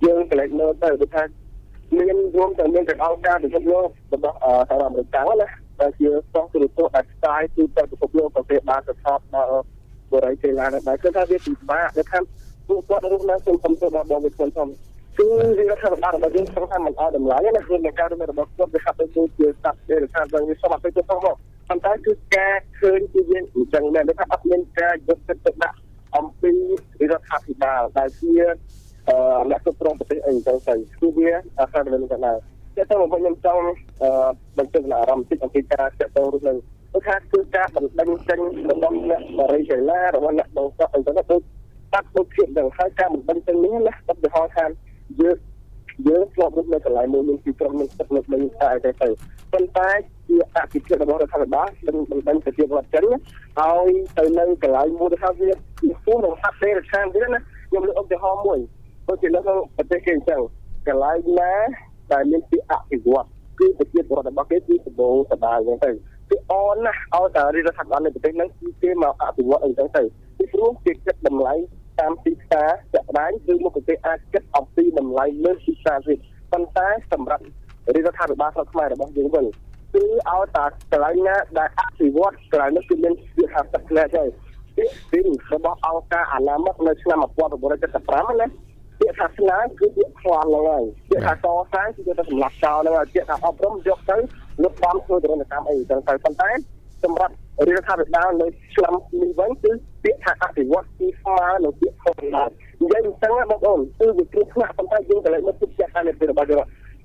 S9: យើងកន្លែងមើលទៅដូចថាមានរួមទាំងមានទាំងអង្គការពិភពលោករបស់សហរដ្ឋអាមេរិកណាដែលជាស្ទង់ទូរទស្សន៍ដែលផ្សាយទូទៅពិភពលោកប្រទេសបានទៅថតដល់បរិយាកាសឡើងដែរគឺថាវាពិបាកដែលថាពួកគាត់រស់នៅក្នុងសំណួររបស់វិទ្យាសាស្ត្រគឺវាថារបស់យើងស្គាល់ថាមិនអត់តម្លៃណាគឺในការរបស់គាត់វាហាក់ដូចជាស្ដាប់ទេថាវាសមត្ថភាពទៅមកប៉ុន្តែគឺការឃើញគឺវាអញ្ចឹងដែរថាអត់មានការយកចិត្តទុកដាក់អំពីរដ្ឋាភិបាលដែលជាអ្នកគ្រប់គ្រងប្រទេសអីចឹងទៅគឺវាអាស្រ័យលើនឹងដែរតែទៅមកខ្ញុំចង់បញ្ចេញអារម្មណ៍តិចអំពីការចាក់តងរស់នៅគឺថាគឺការបណ្ដឹងចេញរបស់អ្នកបរិយាកាសរបស់អ្នកបងប្អូនអញ្ចឹងទៅតាត់ដូចភាពដល់ហើយការបណ្ដឹងចេញនេះណាឧទាហរណ៍ថាយើងធ្លាប់នៅកន្លែងមួយមានទីក្រុងមានទឹកនៅលើតែទៅប៉ុន្តែជាអភិភាពរបស់រដ្ឋាភិបាលនឹងបណ្ដឹងប្រជាពលរដ្ឋចឹងឲ្យទៅនៅកន្លែងមួយថាវាពូនឹងហាត់ទេរឆានទៀតណាខ្ញុំលើកឧទាហរណ៍មួយដូចជានៅក្នុងប្រទេសគេអញ្ចឹងកន្លែងណាដែលមានពាក្យអភិវឌ្ឍគឺប្រជាពលរដ្ឋរបស់គេគឺសម្បូរសប្បាយអញ្ចឹងទៅគឺអនណាឲ្យតែរដ្ឋាភិបាលនៅប្រទេសហ្នឹងគឺគេមកអភិវឌ្ឍអីចឹងទៅពីព្រោះគេគិតតម្លៃតាមទីផ្សារចាក់ដាច់គឺមកប្រទេសអាចគិតអំពីតម្លៃលើទីផ្សារវិញប៉ុន្តែសម្រាប់រដ្ឋាភិបាលស្រុកខ្មែររបស់យើងវិញគឺឲ្យតែកន្លែងណាដែលអភិវឌ្ឍកន្លែងនោះគឺមានវាថាទឹកផ្លែទៅពីរបស់អង្គការអនាម័យនៅឆ្នាំ1975ណាពាក្យថាស្នាគឺពាក្យខ្វាន់ហ្នឹងហើយពាក្យថាកសាងគឺទៅសម្លាប់ចោលហ្នឹងហើយពាក្យថាអប់រំយកទៅលុបបំធ្វើទរណកម្មអីចឹងទៅប៉ុន្តែសម្រាប់រដ្ឋាភិបាលនៅឆ្នាំនេះវិញគឺពាក្យថាអភិវឌ្ឍទីស្មើនឹងពាក្យខុសដែរនិយាយអញ្ចឹងបងប្អូនគឺវាគ្រោះថ្នាក់ប៉ុន្តែយើងកន្លែងមកពិចារណានៅពេលរបស់យើង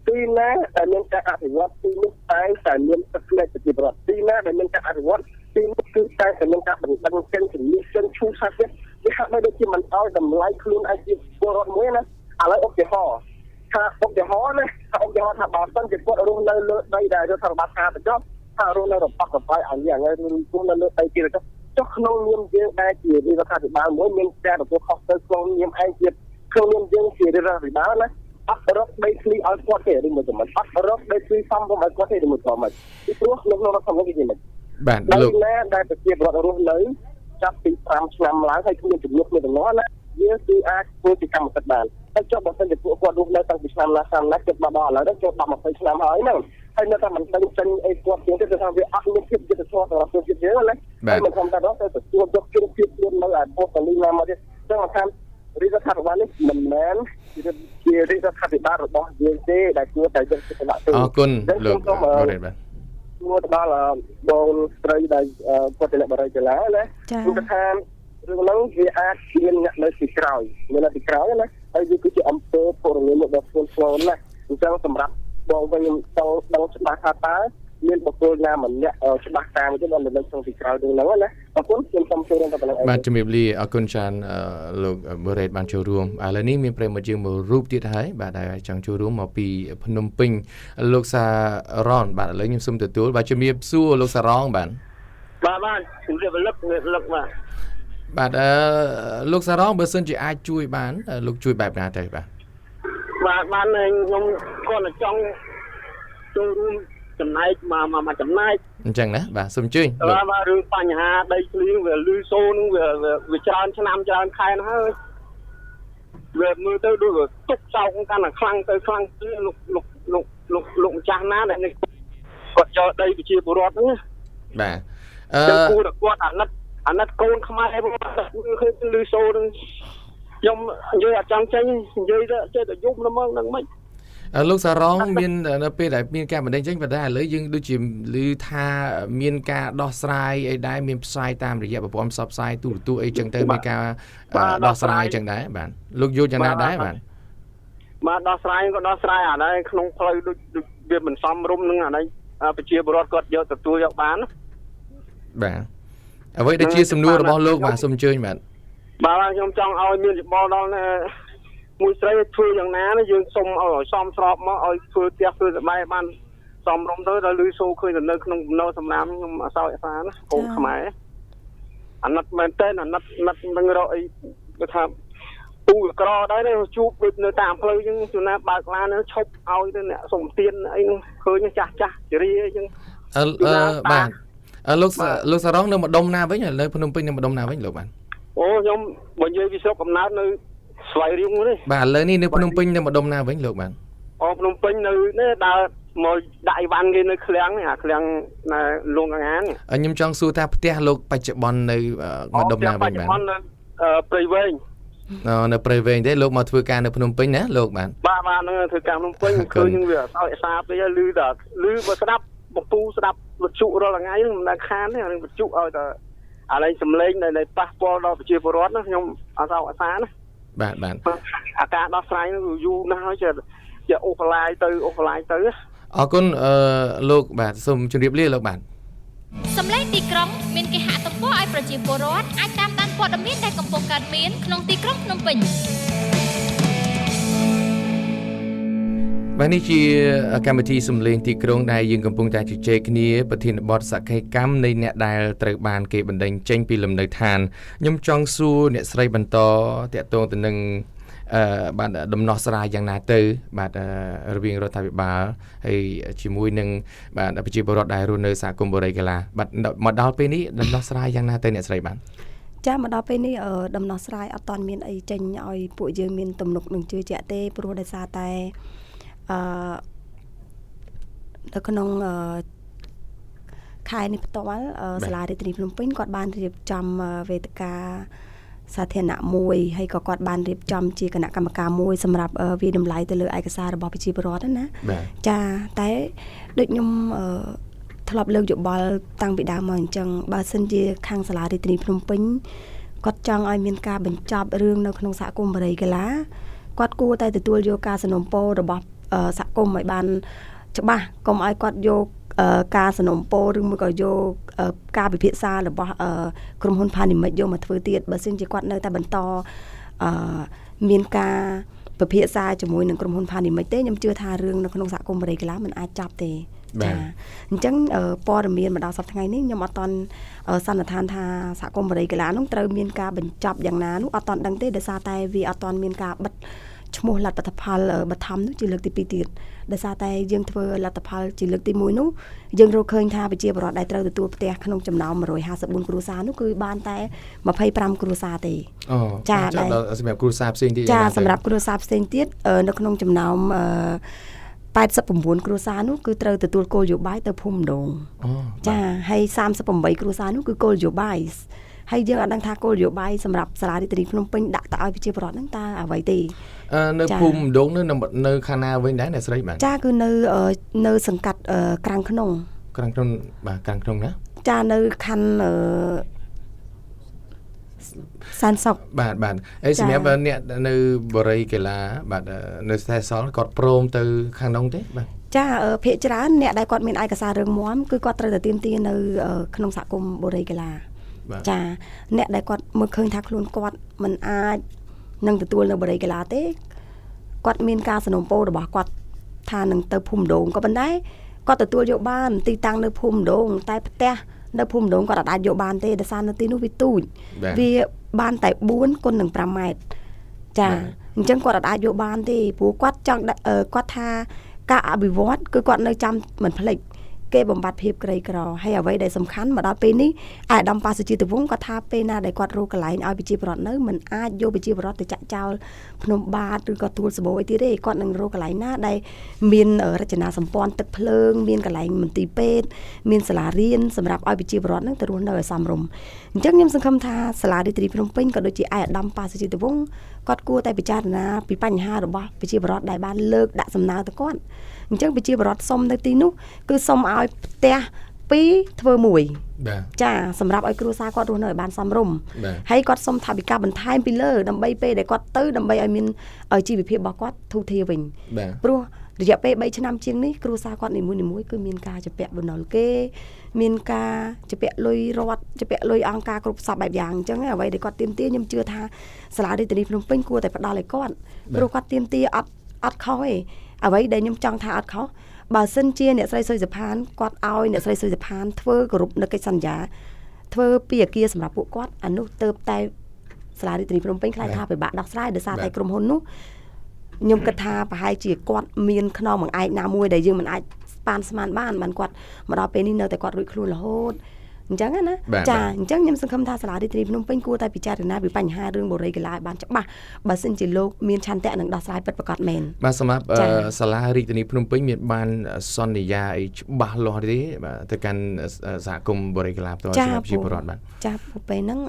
S9: ទីណាដែលមានការអភិវឌ្ឍទីនោះតែមានទឹកផ្លែប្រជាពលរដ្ឋទីណាដែលមានការអភិវឌ្ឍទីនោះគឺតែមានការបណ្ដឹងចេញជំនាញចិនឈូសសាច់វាហាក់បីដូចជាមិនឲ្យតម្លៃខ្លួនឯងជាពលរដ្ឋមួយណាឥឡូវឧទាហរណ៍ថាឧទាហរណ៍ណាថាឧទាហរណ៍ថាបើសិនជាគាត់រស់នៅលើដីដែលរដ្ឋាភិបាលថាទៅចុះថារស់នៅរបបកបាយអញ្ចឹងហើយរស់នៅលើដីទៀតចុះក្នុងនាមយើងដែលជារដ្ឋាភិបាលមួយមានការទទួលខុសត្រូវក្នុងនាមឯងជាក្នុងនាមយើងជារដ្ឋាភិបាលណាអត់រកដីធ្លីឲ្យគាត់ទេឬមួយទៅមិនអត់រកដីធ្លីសំរុំឲ្យគាត់ទេឬមួយទៅមិនពីព្រោះក្នុងរដ្ឋធម្មនុញ្ញគេមិន
S5: បាទ
S9: លោកណាដែលប្រជាពលរដ្ឋរស់នៅចាប់ពី5ឆ្នាំឡើងហើយគ្មានចំនួនគ្នាទាំងនោះណាវាគឺអាចធ្វើជាកម្មសិទ្ធិបានតែចុះបើសិនជាពួកគាត់រស់នៅតាំងពីឆ្នាំណាឆ្នាំណាជិតដល់ឥឡូវដល់ចូល10 20ឆ្នាំហើយហ្នឹងហើយនៅតែមិនដឹងចេញអីគាត់ទៀតទេថាវាអត់មានភាពយុត្តិធម៌សម្រាប់ប្រជាជនណាហើយមិនធម្មតាដល់ទៅទទួលយកជឿភាពខ្លួននៅឯពោះកលីណាមកទៀតចឹងថារដ្ឋាភិបាលនេះមិនមែនជារដ្ឋាភិបាលរបស់យើងទេដែលគួរតែយកចិត្តទុកដាក់ទៅ
S5: អរគុណលោកបរិយាបាទ
S9: គួរទៅដល់បងស្រីដែលគាត់ជាអ្នកបរិយាកាសណាគឺថារឿងហ្នឹងវាអាចមានអ្នកនៅពីក្រោយមាននៅពីក្រោយណាហើយវាគឺជាអំពើពលរដ្ឋមួយដ៏ធ្ងន់ធ្ងរណាស់អញ្ចឹងសម្រាប់បងវិញខ្ញុំចង់ដឹងច្បាស់ថាតើមានបុគ្គលណាម្នាក់ច្បាស់តាមទៅដល់នៅក្នុងទីក្រោយរឿងហ្នឹងណាអរគុណខ្ញុំសូមជម្រាបតែប៉ុណ្្នឹង
S5: បាទជំរាបលាអរគុណច្រើនលោកបរិយាបានចូលរួមឥឡូវនេះមានប្រិយមិត្តយើងមួយរូបទៀតហើយបាទដែលចង់ចូលរួមមកពីភ្នំពេញលោកសារ៉នបាទឥឡូវខ្ញុំសូមទទួលបាទជំរាបសួរលោកសារ៉ងបាទ
S9: បាទជំរាបលឹកបាទ
S5: បាទលោកសារ៉ងបើសិនជាអាចជួយបានលោកជួយបែបណាទៅបាទ
S9: បានខ្ញុំគាត់ចង់ចូលរួមចំណែកមកចំណែក
S5: អញ្ចឹងណាបាទសូមជួយ
S9: បាទរឿងបញ្ហាដីធ្លីវាលឺសូនវាច្រើនឆ្នាំច្រើនខែហើយវាមើលទៅដូចទុកសោកកាន់តែខ្លាំងទៅលោកម្ចាស់ណាដែលគាត់យកដីប្រជាពលរដ្ឋហ្នឹង
S5: បាទ
S9: គួរតែគាត់អាណិតកូនខ្មែរឃើញលឺសូនខ្ញុំនិយាយអត់ចង់ចេញនិយាយទៅចេះតែយប់ល្មមនឹងមិន
S5: លោកសារ៉ងមាននៅពេលដែលមានការបណ្ដឹងចេញប៉ុន្តែឥឡូវយើងដូចជាឮថាមានការដោះស្រាយអីដែរមានផ្សាយតាមរយៈប្រព័ន្ធផ្សព្វផ្សាយទូរទស្សន៍អីចឹងទៅមានការដោះស្រាយចឹងដែរបាទលោកយល់យ៉ាងណាដែរ
S9: បាទដោះស្រាយក៏ដោះស្រាយអាដែរក្នុងផ្លូវដូចវាមិនសមរម្យនឹងអានេះប្រជាពលរដ្ឋគាត់យកទទួលយកបាន
S5: បាទអ្វីដែលជាសំណួររបស់លោកបាទសូមអញ្ជើញបាទ
S9: ខ្ញុំចង់ឲ្យមានយោបល់ដល់មួយស្រីធ្វើយ៉ាងណាយើងសុំឲ្យសមស្របមកឲ្យធ្វើផ្ទះធ្វើសម្បែងបាន សំរុំទៅដល់លឺសូឃើញទៅនៅក្នុងបំណុលសំណាមខ្ញុំអសោយអាសាណាកូនខ្មែរអាណិតមែនតើអាណិតនឹងរកអីគេថាទូលក្រដែរជួបដូចនៅតាមផ្លូវអញ្ចឹងជួនណាបើកឡានឈប់ឲ្យទៅអ្នកសុំទៀនអីឃើញចាស់ជរាអញ្ចឹង
S5: បាទលោកសារ៉ងនៅម្ដុំណាវិញនៅភ្នំពេញនៅម្ដុំណាវិញលោកបាទ
S9: អូខ្ញុំបើនិយាយពីស្រុកកំណើតនៅស្វាយរៀងនេះ
S5: បាទឥឡូវនេះនៅភ្នំពេញនៅម្ដុំណាវិញលោកបាទ
S9: អូភ្នំពេញនៅនេះដើរមកដាក់អីវ៉ាន់គេនៅឃ្លាំងនេះអាឃ្លាំងណាលងកងាន
S5: ខ្ញុំចង់សួរថាផ្ទះលោកបច្ចុប្បន្ននៅម្ដុំណាវិញបាទ
S9: បច្ចុប្បន្ននៅព្រៃវែង
S5: នៅព្រៃវែងទេលោកមកធ្វើការនៅភ្នំពេញណាលោកបាទ
S9: បាទនៅធ្វើការភ្នំពេញឃើញវាអត់ឲ្យសាបទេលឺបើស្ដាប់បពូស្ដាប់វត្ថុរាល់ថ្ងៃហ្នឹងមិនដែលខានទេវត្ថុឲ្យតែអាឡែងសំឡេងដែលប៉ះពាល់ដល់ប្រជាពលរដ្ឋណាខ្ញុំអសោកអាសាណា
S5: បាទ
S9: អាការដោះស្រាយនោះយូរណាស់ហើយជាអូសឡាយទៅអ
S5: រគុណលោកបាទសូមជម្រាបលាលោកបាទ
S4: សម្លេងទីក្រុងមានគេហទំព័រឲ្យប្រជាពលរដ្ឋអាចតាមដានព័ត៌មានដែលកំពុងកើតមានក្នុងទីក្រុងភ្នំពេញ
S5: បាទនេះជាកម្មវិធីសម្លេងទីក្រុងដែលយើងកំពុងតែជជែកគ្នាប្រធានបទសក្ខីកម្មនៃអ្នកដែលត្រូវបានគេបណ្ដេញចេញពីលំនៅឋានខ្ញុំចង់សួរអ្នកស្រីបន្តតាក់ទងទៅនឹងបាទដំណោះស្រាយយ៉ាងណាទៅបាទរវាងរដ្ឋាភិបាលហើយជាមួយនឹងបាទប្រជាពលរដ្ឋដែលរស់នៅសហគមន៍បូរីកាឡាបាទមកដល់ពេលនេះដំណោះស្រាយយ៉ាងណាទៅអ្នកស្រីបាទ
S6: ចាមកដល់ពេលនេះដំណោះស្រាយអត់ទាន់មានអីចេញឲ្យពួកយើងមានទំនុកនឹងជឿជាក់ទេព្រោះដោយសារតែនៅក្នុងខែនេះផ្ទាល់សាលារាជធានីភ្នំពេញគាត់បានរៀបចំវេទិកាសាធារណៈមួយហើយក៏គាត់បានរៀបចំជាគណៈកម្មការមួយសម្រាប់វិតម្លៃទៅលើឯកសាររបស់ប្រជាពលរដ្ឋណាចាតែដូចខ្ញុំធ្លាប់លើកយោបល់តាំងពីដើមមកអញ្ចឹងបើសិនជាខាងសាលារាជធានីភ្នំពេញគាត់ចង់ឲ្យមានការបញ្ចប់រឿងនៅក្នុងសហគមន៍បរិយាកាឡាគាត់គួរតែទទួលយកការសំណូមពររបស់សហគមន៍ឲ្យបានច្បាស់កុំឲ្យគាត់យកការសំណូមពរឬមួយក៏យកការពិភាក្សារបស់ក្រុមហ៊ុនផានីមិចយកមកធ្វើទៀតបើសិនជាគាត់នៅតែបន្តមានការពិភាក្សាជាមួយនឹងក្រុមហ៊ុនផានីមិចទេខ្ញុំជឿថារឿងនៅក្នុងសហគមន៍បរិយាកាឡាមិនអាចចប់ទេចាអញ្ចឹងព័ត៌មានមកដល់សប្តាហ៍ថ្ងៃនេះខ្ញុំអត់ទាន់សន្និដ្ឋានថាសហគមន៍បរិយាកាឡានោះត្រូវមានការបញ្ចប់យ៉ាងណានោះអត់ទាន់ដឹងទេដោយសារតែវាអត់ទាន់មានការបិទឈ្មោះលទ្ធផលបឋមនោះជាលើកទី2ទៀតដោយសារតែយើងធ្វើលទ្ធផលជាលើកទី1នោះយើងរកឃើញថាប្រជាពលរដ្ឋដែលត្រូវទទួលផ្ទះក្នុងចំណោម154គ្រួសារនោះគឺបានតែ25គ្រួសារទេ
S5: ចាសម្រាប់គ្រួសារផ្សេងទៀត
S6: ចាសម្រាប់គ្រួសារផ្សេងទៀតនៅក្នុងចំណោម89គ្រួសារនោះគឺត្រូវទទួលគោលនយោបាយទៅភូមិម្ដងចាហើយ38គ្រួសារនោះគឺគោលនយោបាយហើយយើងអត់ដឹងថាគោលនយោបាយសម្រាប់សាលារាជធានីភ្នំពេញដាក់ទៅឲ្យប្រជាពលរដ្ឋហ្នឹងតើអ្វីទេ
S5: នៅភូមិម្ដងនៅខាងណាវិញដែរអ្នកស្រីបាទ
S6: ចាគឺនៅសង្កាត់ក្រាំងក្នុង
S5: បាទក្រាំងក្នុងណា
S6: ចានៅខណ្ឌសានសុក
S5: បាទហើយសម្រាប់អ្នកនៅបរិយាកាឡាបាទនៅស្ថេសលគាត់ព្រមទៅខាងនោះទេបាទ
S6: ចាភាគច្រើនអ្នកដែលគាត់មានឯកសាររឹងមាំគឺគាត់ត្រូវតែទាមទារនៅក្នុងសហគមន៍បរិយាកាឡាចាអ្នកដែលគាត់មើលឃើញថាខ្លួនគាត់មិនអាចនឹងទទួលនៅបរិយាកាឡាទេគាត់មានការសំណូមពររបស់គាត់ថានឹងទៅភូមិម្ដងក៏ប៉ុន្តែគាត់ទទួលយកបានទីតាំងនៅភូមិម្ដងតែផ្ទះនៅភូមិម្ដងគាត់អាចយកបានទេដោយសារនៅទីនោះវាទូចវាបានតែ4គុណនឹង5ម៉ែត្រចាអញ្ចឹងគាត់អាចយកបានទេព្រោះគាត់ចង់គាត់ថាការអភិវឌ្ឍគឺគាត់នៅចាំមិនភ្លេចគេបំបត្តិភាពក្រីក្រហើយអ្វីដែលសំខាន់មកដល់ពេលនេះអាដាមប៉ាសុជីតវង្សគាត់ថាពេលណាដែលគាត់រកកន្លែងឲ្យប្រជាពលរដ្ឋនៅមិនអាចយកប្រជាពលរដ្ឋទៅចាក់ចោលភ្នំបាទឬក៏ទួលសបោអីទៀតទេគាត់នឹងរកកន្លែងណាដែលមានរចនាសម្ព័ន្ធទឹកភ្លើងមានកន្លែងមន្ទីរពេទ្យមានសាលារៀនសម្រាប់ឲ្យប្រជាពលរដ្ឋនឹងទៅរស់នៅឲ្យសមរម្យអញ្ចឹងខ្ញុំសង្ឃឹមថាសាលារាជធានីភ្នំពេញក៏ដូចជាអាដាមប៉ាសុជីតវង្សគាត់គួរតែពិចារណាពីបញ្ហារបស់ប្រជាពលរដ្ឋដែលបានលើកដាក់សំណើទៅគាត់អញ្ចឹងប្រជាពលរដ្ឋសុំនៅទីនោះគឺសុំឲ្យផ្ទះ2ធ្វើ1ចាសម្រាប់ឲ្យគ្រួសារគាត់រស់នៅឲ្យបានសមរម្យហើយគាត់សុំថាវិការបន្ថែមពីលើដើម្បីពេលដែលគាត់ទៅដើម្បីឲ្យមានជីវភាពរបស់គាត់ធូរធារវិញព្រោះរយៈពេល3ឆ្នាំជាងនេះគ្រួសារគាត់នីមួយៗគឺមានការជំពាក់បំណុលគេមានការជំពាក់លុយរដ្ឋជំពាក់លុយអង្គការគ្រប់សពបែបយ៉ាងអញ្ចឹងអ្វីដែលគាត់ទាមទារខ្ញុំជឿថាសាលារាជធានីភ្នំពេញគួរតែផ្ដល់ឲ្យគាត់ព្រោះគាត់ទាមទារអត់ខុសទេអ្វីដែលខ្ញុំចង់ថាអត់ខុស បើសិនជាអ្នកស្រីសុយសុផានគាត់ឲ្យអ្នកស្រីសុយសុផានធ្វើគោរពនៅកិច្ចសន្យាធ្វើពីអគារសម្រាប់ពួកគាត់អានោះទៅតែសាលារាជធានីភ្នំពេញខ្លាចថាពិបាកដោះស្រាយដោយសារតែក្រុមហ៊ុននោះខ្ញុំគិតថាប្រហែលជាគាត់មានខ្នងបង្អែកណាមួយដែលយើងមិនអាចស្មានបានគាត់មកដល់ពេលនេះនៅតែគាត់រួចខ្លួនរហូតអញ្ចឹងណាចាអញ្ចឹងខ្ញុំសង្ឃឹមថាសាលារាជធានីភ្នំពេញគួរតែពិចារណាពីបញ្ហារឿងបូរីកីឡាឲ្យបានច្បាស់បើសិនជាលោកមានឆន្ទៈនឹងដោះស្រាយពិតប្រាកដមែន
S5: បាទសម្រាប់សាលារាជធានីភ្នំពេញមានបានសន្យាអីច្បាស់លាស់ទេបាទទៅកាន់សហគមន៍បូរីកីឡាផ្ទាល់សម្រាប់ជីវរដ្ឋបាទ
S6: ចាពេលហ្នឹង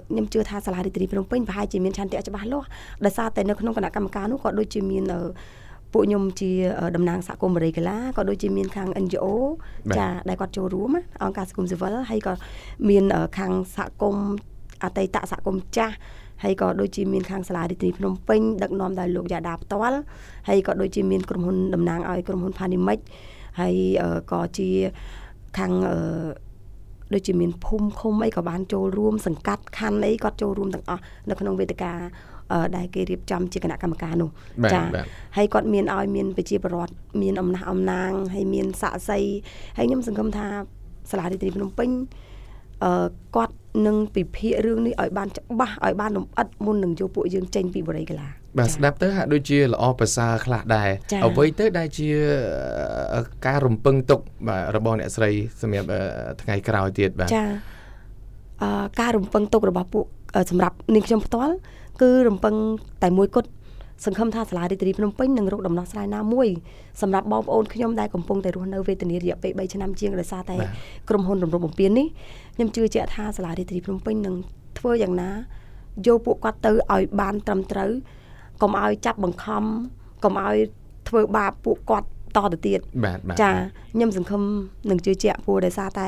S6: ខ្ញុំជឿថាសាលារាជធានីភ្នំពេញប្រហែលជាមានឆន្ទៈច្បាស់លាស់ដោយសារតែនៅក្នុងគណៈកម្មការនោះក៏ដូចជាមានពួកខ្ញុំជាតំណាងសហគមន៍បរិយាកាសក៏ដូចជាមានខាង NGO ចាដែលគាត់ចូលរួមអង្គការសង្គមស៊ីវិលហើយក៏មានខាងសហគមន៍អតីតសហគមន៍ចាស់ហើយក៏ដូចជាមានខាងសាលារាជធានីភ្នំពេញដឹកនាំដោយលោកយ៉ាដាផ្ទាល់ហើយក៏ដូចជាមានក្រុមហ៊ុនតំណាងឲ្យក្រុមហ៊ុន Panic ហើយក៏ជាខាងដូចជាមានភូមិឃុំអីក៏បានចូលរួមសង្កាត់ខណ្ឌអីគាត់ចូលរួមទាំងអស់នៅក្នុងវេទិកាដែលគេរៀបចំជាគណៈកម្មការនោះចាហើយគាត់មានឲ្យមានប្រជាពលរដ្ឋមានអំណះអំណាងហើយមានស័ក្តិសិទ្ធិហើយខ្ញុំសង្ឃឹមថាសាលារាជធានីភ្នំពេញគាត់នឹងពិភាក្សារឿងនេះឲ្យបានច្បាស់ឲ្យបានលម្អិតមុននឹងយកពួកយើងចេញពីបរិយាកាស
S5: បាទស្ដាប់ទៅហាក់ដូចជាល្អប្រសើរខ្លះដែរអ្វីទៅដែលជាការរំពឹងទុកបាទរបស់អ្នកស្រីសម្រាប់ថ្ងៃក្រោយទៀតបាទ
S6: ចាការរំពឹងទុករបស់ពួកសម្រាប់នាងខ្ញុំផ្ទាល់គឺរំពឹងតែមួយគត់សង្ឃឹមថាសាលារាជធានីភ្នំពេញនឹងរកដំណោះស្រាយណាមួយសម្រាប់បងប្អូនខ្ញុំដែលកំពុងតែរស់នៅវេទនារយៈពេល3ឆ្នាំជាងដោយសារតែក្រុមហ៊ុនរំលោភបំពាននេះខ្ញុំជឿជាក់ថាសាលារាជធានីភ្នំពេញនឹងធ្វើយ៉ាងណាយកពួកគាត់ទៅឲ្យបានត្រឹមត្រូវកុំឲ្យចាប់បង្ខំកុំឲ្យធ្វើបាបពួកគាត់តទៅទៀតចាខ្ញុំសង្ឃឹមនឹងជឿជាក់ព្រោះដោយសារតែ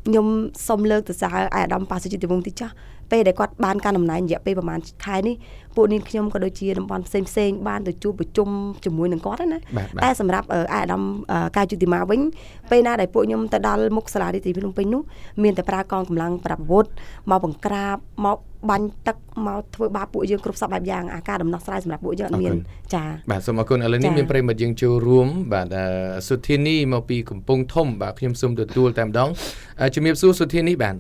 S6: ខ្ញុំសូមលើកទៅសារអាដាមប៉ាសុជីតវងទីចាស់ពេលដែលគាត់បានការតំណែងរយៈពេលប្រហែលខែនេះពួកនាងខ្ញុំក៏ដូចជាតំបន់ផ្សេងបានទៅជួបប្រជុំជាមួយនឹងគាត់ណាតែសម្រាប់អាដាមកាយយុតិមាវិញពេលណាដែលពួកខ្ញុំទៅដល់មុខសាលារាជធានីភ្នំពេញនោះមានតែប្រើកងកម្លាំងប្រដាប់អាវុធមកបង្ក្រាបមកបាញ់ទឹកមកធ្វើបាបពួកយើងគ្រប់សពបែបយ៉ាងអាការដំណោះស្រាយសម្រាប់ពួកយើងអត់មានចា
S5: បាទសូមអរគុណឥឡូវនេះមានប្រិមត្តយើងចូលរួមបាទសុធានីមកពីកំពង់ធំបាទខ្ញុំសូមទទួលតែម្ដងជំរាបសួរសុធានីបាទ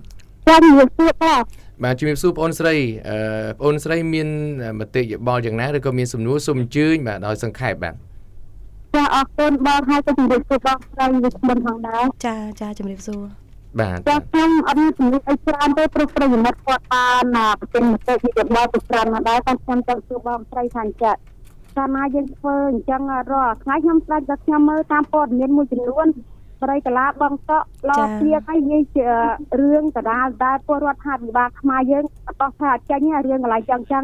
S10: ជំរាបសួរ
S5: បាទជំរាបសួរបងអូនស្រីបងអូនស្រីមានមតិយោបល់យ៉ាងណាឬក៏មានសំណួរសូមអញ្ជើញបាទដោយសង្ខេបបាទ
S10: ចាអរគុណបងហើយក៏ជំរាបសួរបងស្រីវិស្មិនផងដែរ
S6: ចាជំរាបសួរ
S5: បាទ
S10: ចាខ្ញុំអត់មានជំរាបអីច្រើនទេព្រោះប្រិយមិត្តគាត់បានប្រជិញមតិយោបល់ទៅច្រើនមកដែរតែខ្ញុំចង់សួរបងស្រីថាចាកាលណាយើងធ្វើអញ្ចឹងរាល់ថ្ងៃខ្ញុំស្ដាប់តែខ្ញុំមើលតាមព័ត៌មានមួយចំនួនបរិយាកាសបងតក់ឡពីហើយនិយាយជារឿងដដែលដែលពលរដ្ឋថាវិបាលខ្មែរយើងអត់តោះថាចាញ់រឿងកន្លែងចឹង
S6: ចា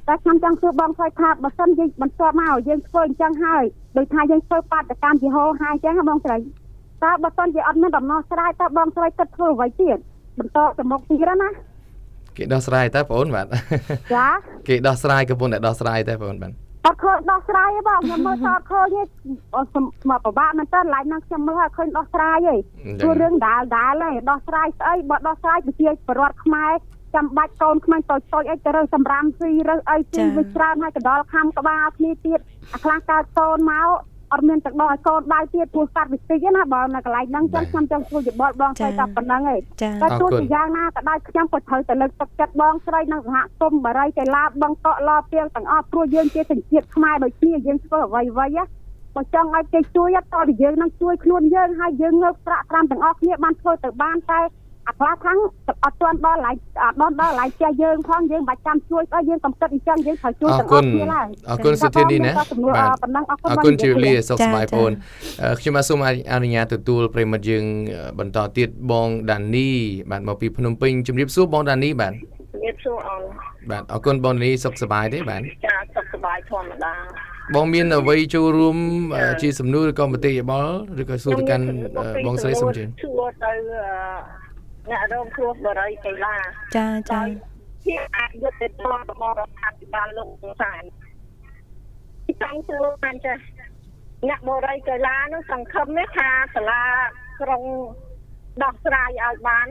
S10: តែខ្ញុំចង់សួរបងស្រីថាបើសិនយើងបន្តមកយើងធ្វើអញ្ចឹងហើយដោយថាយើងធ្វើបាតកម្មជាហោហាយអញ្ចឹងបងស្រីតើបើសិនជាអត់មានដំណោះស្រាយតើបងស្រីគិតធ្វើអ្វីទៀតបន្តទៅមុខទៀតណា
S5: គេដោះស្រាយតើបងអូនបាទ
S10: ចា
S5: គេដោះស្រាយកំពុងតែដោះស្រាយតើបងអូនបាទ
S10: អត់ឃើញដោះស្រាយទេបងខ្ញុំមើលថាអត់ឃើញទេមកពិបាកមែនតើឡាយណាខ្ញុំមើលអត់ឃើញដោះស្រាយទេព្រោះរឿងដាលទេដោះស្រាយស្អីបើដោះស្រាយប្រជាពលរដ្ឋខ្មែរចាំបាច់កូនខ្មែរតូចអីទៅរើសសម្រាមស៊ីរើសអីស៊ីវាច្រើនហើយកណ្ដាលខំក្បាលគ្នាទៀតអាខ្លះកើតកូនមកអត់មានទឹកដោះឲ្យកូនបាយទៀតព្រោះកាត់វិតិចណាបើនៅកន្លែងហ្នឹងចឹងខ្ញុំចង់ជួយយោបល់បងស្រីតែប៉ុណ្្នឹងឯងតែទោះជាយ៉ាងណាក៏ដោយខ្ញុំក៏ត្រូវតែលើកទឹកចិត្តបងស្រីនិងសហគមន៍បរិយាកាសបងតក់ឡពីងទាំងអស់ព្រោះយើងជាសញ្ជាតិខ្មែរដូចគ្នាយើងធ្វើអ្វីណាបើចង់ឲ្យគេជួយតើយើងនឹងជួយខ្លួនយើងហើយយើងងើបប្រាក់ត្រាំទាំងអស់គ្នាបានធ្វើទៅបានតែអាខ្លះខាងអត់ទាន់ដល់ឡាយចេះយើងផងយើងបាច់ចាំជួយក៏យើងកំកិតអញ្ចឹងយើងត្រូវជួយទាំងអស់គ្នាឡើយ
S5: អរគុណសុធានីណាអរគុណជម្រាបលាសុខសប្បាយបងខ្ញុំសូមអនុញ្ញាតទទួលប្រិមត្តយើងបន្តទៀតបងដានីបាទមកពីភ្នំពេញជម្រាបសួរបងដានីបាទ
S11: ជំរាបសួរអូន
S5: បាទអរគុណបងដានីសុខសប្បាយទេបាទ
S11: ចាសុខសប្បាយធម្មតា
S5: បងមានអ្វីចូលរួមជាសំណួរឬក៏មតិយោបល់ឬក៏សួរទៅកាន់បងស្រីសុំជឿ
S11: សួរទៅអ្នករងគ្រោះបរិយាកាស
S6: ចា
S11: ជាអាចយុទ្ធសាស្ត្ររបស់រដ្ឋាភិបាលលោកហ៊ុនសែនចង់សួរបានចាអ្នកបរិយាកាសនោះសង្ឃឹមនេះថាសាលាក្រុងដោះស្រាយឲ្យបាន